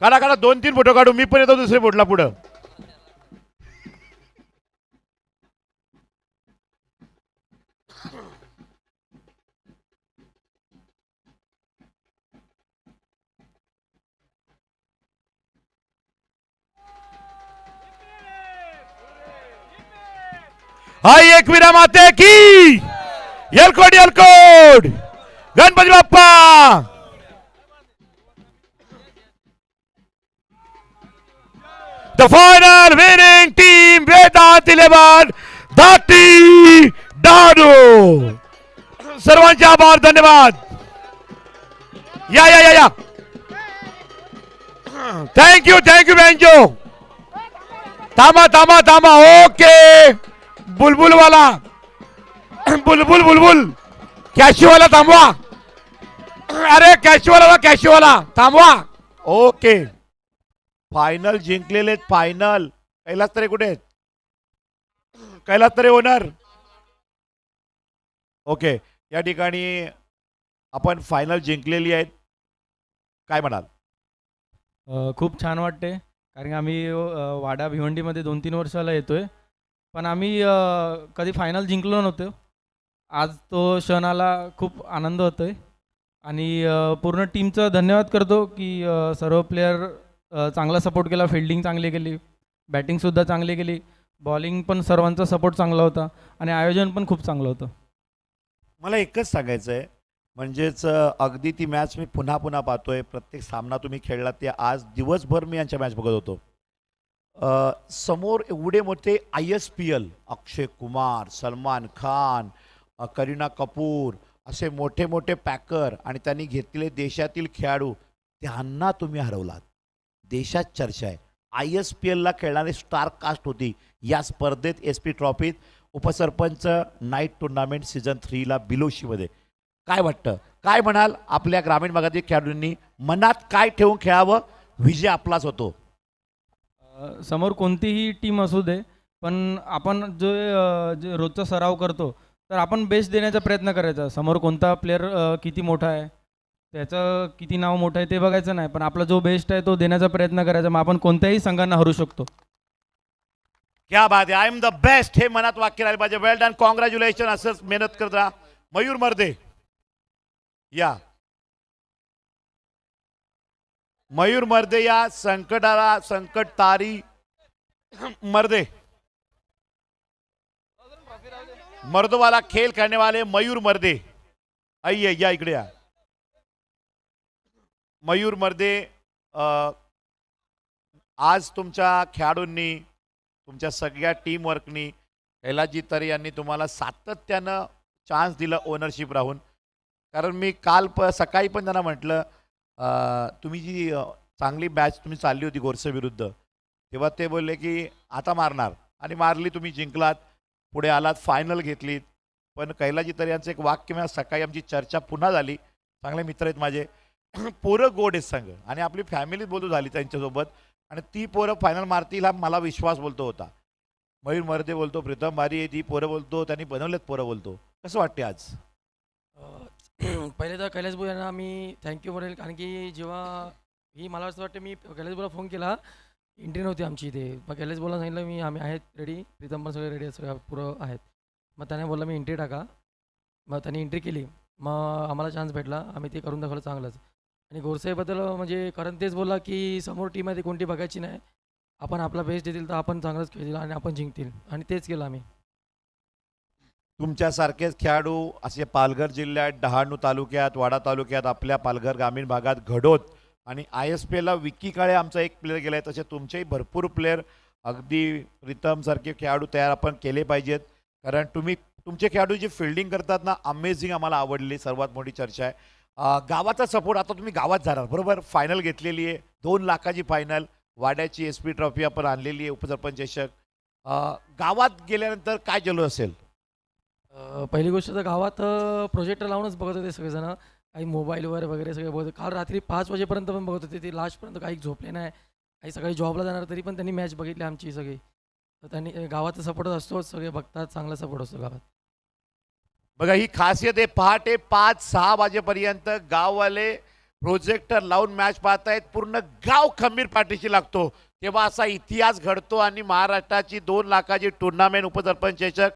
काढा काढा 2-3 फोटो काढू मी पण येतो दुसरे फोटोला पुढं हाय एकवीरा माते की येलकोड Ganpati Bappa the final winning team Vedant 11 धाटी डाडू सर्वांचे आभार धन्यवाद या या या या थँक्यू बँजो थांबा ओके बुलबुल कॅशिवाला थांबवा अरे कॅशिवाला थांबवा ओके फायनल जिंकलेले फायनल कैलास तरे कुठे कैलास तरे ओनर ओके या ठिकाणी आपण फायनल जिंकलेली आहेत काय म्हणाल खूप छान वाटते कारण आम्ही वाडा भिवंडीमध्ये 2-3 वर्षाला येतोय पण आम्ही कधी फायनल जिंकलो नव्हतो आज तो क्षण आला खूप आनंद होतोय आणि पूर्ण टीमचं धन्यवाद करतो की सर्व प्लेयर चांगला सपोर्ट केला फिल्डिंग चांगली केली बॅटिंगसुद्धा चांगली केली बॉलिंग पण सर्वांचा सपोर्ट चांगला होता आणि आयोजन पण खूप चांगलं होतं मला एकच सांगायचं आहे म्हणजेच अगदी ती मॅच मी पुन्हा पाहतोय प्रत्येक सामना तुम्ही खेळला ते आज दिवसभर मी यांच्या मॅच बघत होतो समोर एवढे मोठे ISPL अक्षय कुमार सलमान खान करीना कपूर असे मोठे मोठे पॅकर आणि त्यांनी घेतलेले देशातील खेळाडू त्यांना तुम्ही हरवलात देशात चर्चा आहे ISPLला खेळणारी स्टार कास्ट होती या स्पर्धेत SP ट्रॉफीत उपसरपंच नाईट टुर्नामेंट सीझन 3ला बिलोशीमध्ये काय वाटतं काय म्हणाल आपल्या ग्रामीण भागातील खेळाडूंनी मनात काय ठेवून खेळावं विजय आपलाच होतो समोर कोणतीही टीम असू दे पण आपण जो रोजचा सराव करतो तर आपण बेस्ट देण्याचा प्रयत्न करायचा समोर कोणता प्लेअर किती मोठा आहे त्याचं किती नाव मोठं आहे ते बघायचं नाही पण आपला जो बेस्ट आहे तो देण्याचा प्रयत्न करायचा मग आपण कोणत्याही संघांना हरू शकतो क्या बात आहे आय एम द बेस्ट हे मनात वाक्य राहिले पाहिजे वेल डन कॉंग्रॅच्युलेशन असंच मेहनत करत राहा मयूर मर्दे या मयूर मर्दे या संकट तारी मर्दे मर्दों वाला खेल खेलने वाले मयूर मर्दे आइए या इकडे या मयूर मर्दे, आज तुमच्या खेळाडूंनी, तुमच्या सगळ्या टीमवर्कनी, कैलासजी तरे यांनी तुम्हाला सातत्यानं चान्स दिला ओनरशिप राहून. कारण मी काल सकाळी पण त्यांना म्हटलं, तुम्ही जी चांगली बॅच तुम्ही चालली होती गोरसे विरुद्ध, तेव्हा ते बोलले की आता मारणार, आणि मारली, तुम्ही जिंकलात, पुढे आलात, फायनल घेतलीत. पण कैलासजी तरे यांचं एक वाक्य मी सकाळी आमची चर्चा पुन्हा झाली, चांगले मित्र आहेत माझे, पोरं गोड आहेत संघ, आणि आपली फॅमिली बोलू झाली त्यांच्यासोबत, आणि ती पोरं फायनल मारतील हा मला विश्वास बोलतो होता. मयूर मर्दे बोलतो, प्रीतम भारी आहे, ती पोरं बोलतो, त्यांनी बनवलेत पोरं बोलतो. कसं वाटते आज? पहिले तर कैलास भाऊ यांना मी थँक्यू म्हणेल, कारण की जेव्हा मला असं वाटतं, मी कैलास भाऊला फोन केला, एंट्री नव्हती आमची इथे, मग कैलास भाऊला सांगितलं आम्ही आहेत रेडी, प्रीतम पण सगळे रेडी आहेत, सगळं पुरं आहेत. मग त्याने बोलला मी एंट्री टाका, मग त्यांनी एंट्री केली, मग आम्हाला चान्स भेटला, आम्ही ते करून दाखवलं चांगलंच. आणि गोरसाईबद्दल म्हणजे कारण तेच बोलला की समोर टीम आहे ती कोणती बघायची नाही, आपण आपला बेस्ट देतील तर आपण चांगलंच खेळतील आणि आपण जिंकतील, आणि तेच केलं आम्ही. तुमच्यासारखेच खेळाडू असे पालघर जिल्ह्यात, डहाणू तालुक्यात, वाडा तालुक्यात, आपल्या पालघर ग्रामीण भागात घडोत, आणि ISPLला विकी काळे आमचा एक प्लेअर गेला आहे, तसे तुमचेही भरपूर प्लेअर, अगदी प्रीतमसारखे खेळाडू तयार आपण केले पाहिजेत. कारण तुमचे खेळाडू जे फिल्डिंग करतात ना, अमेझिंग, आम्हाला आवडली. सर्वात मोठी चर्चा आहे गावाचा सपोर्ट. आता तुम्ही गावात जाणार बरोबर, फायनल घेतलेली आहे, 2 लाखाची फायनल, वाड्याची SP ट्रॉफी आपण आणलेली आहे, उपसरपंच चषक. गावात गेल्यानंतर काय जल्लोष असेल? पहिली गोष्ट तर गावात प्रोजेक्टर लावूनच बघत होते सगळेजण, काही मोबाईलवर वगैरे सगळे बघत. काल रात्री 5 वाजेपर्यंत पण बघत होते, ते लास्टपर्यंत काही झोपले नाही, काही सकाळी जॉबला जाणार तरी पण त्यांनी मॅच बघितली आमची सगळी. तर त्यांनी गावाचा सपोर्ट असतोच, सगळे बघतात, चांगला सपोर्ट असतो गावात. बघा, ही खासियत आहे. पहाटे 5-6 वाजेपर्यंत गाववाले प्रोजेक्टर लावून मॅच पाहतायत, पूर्ण गाव खंबीर पाठीशी लागतो. तेव्हा असा इतिहास घडतो, आणि महाराष्ट्राची 2 लाखाची टुर्नामेंट उपसरपंच चषक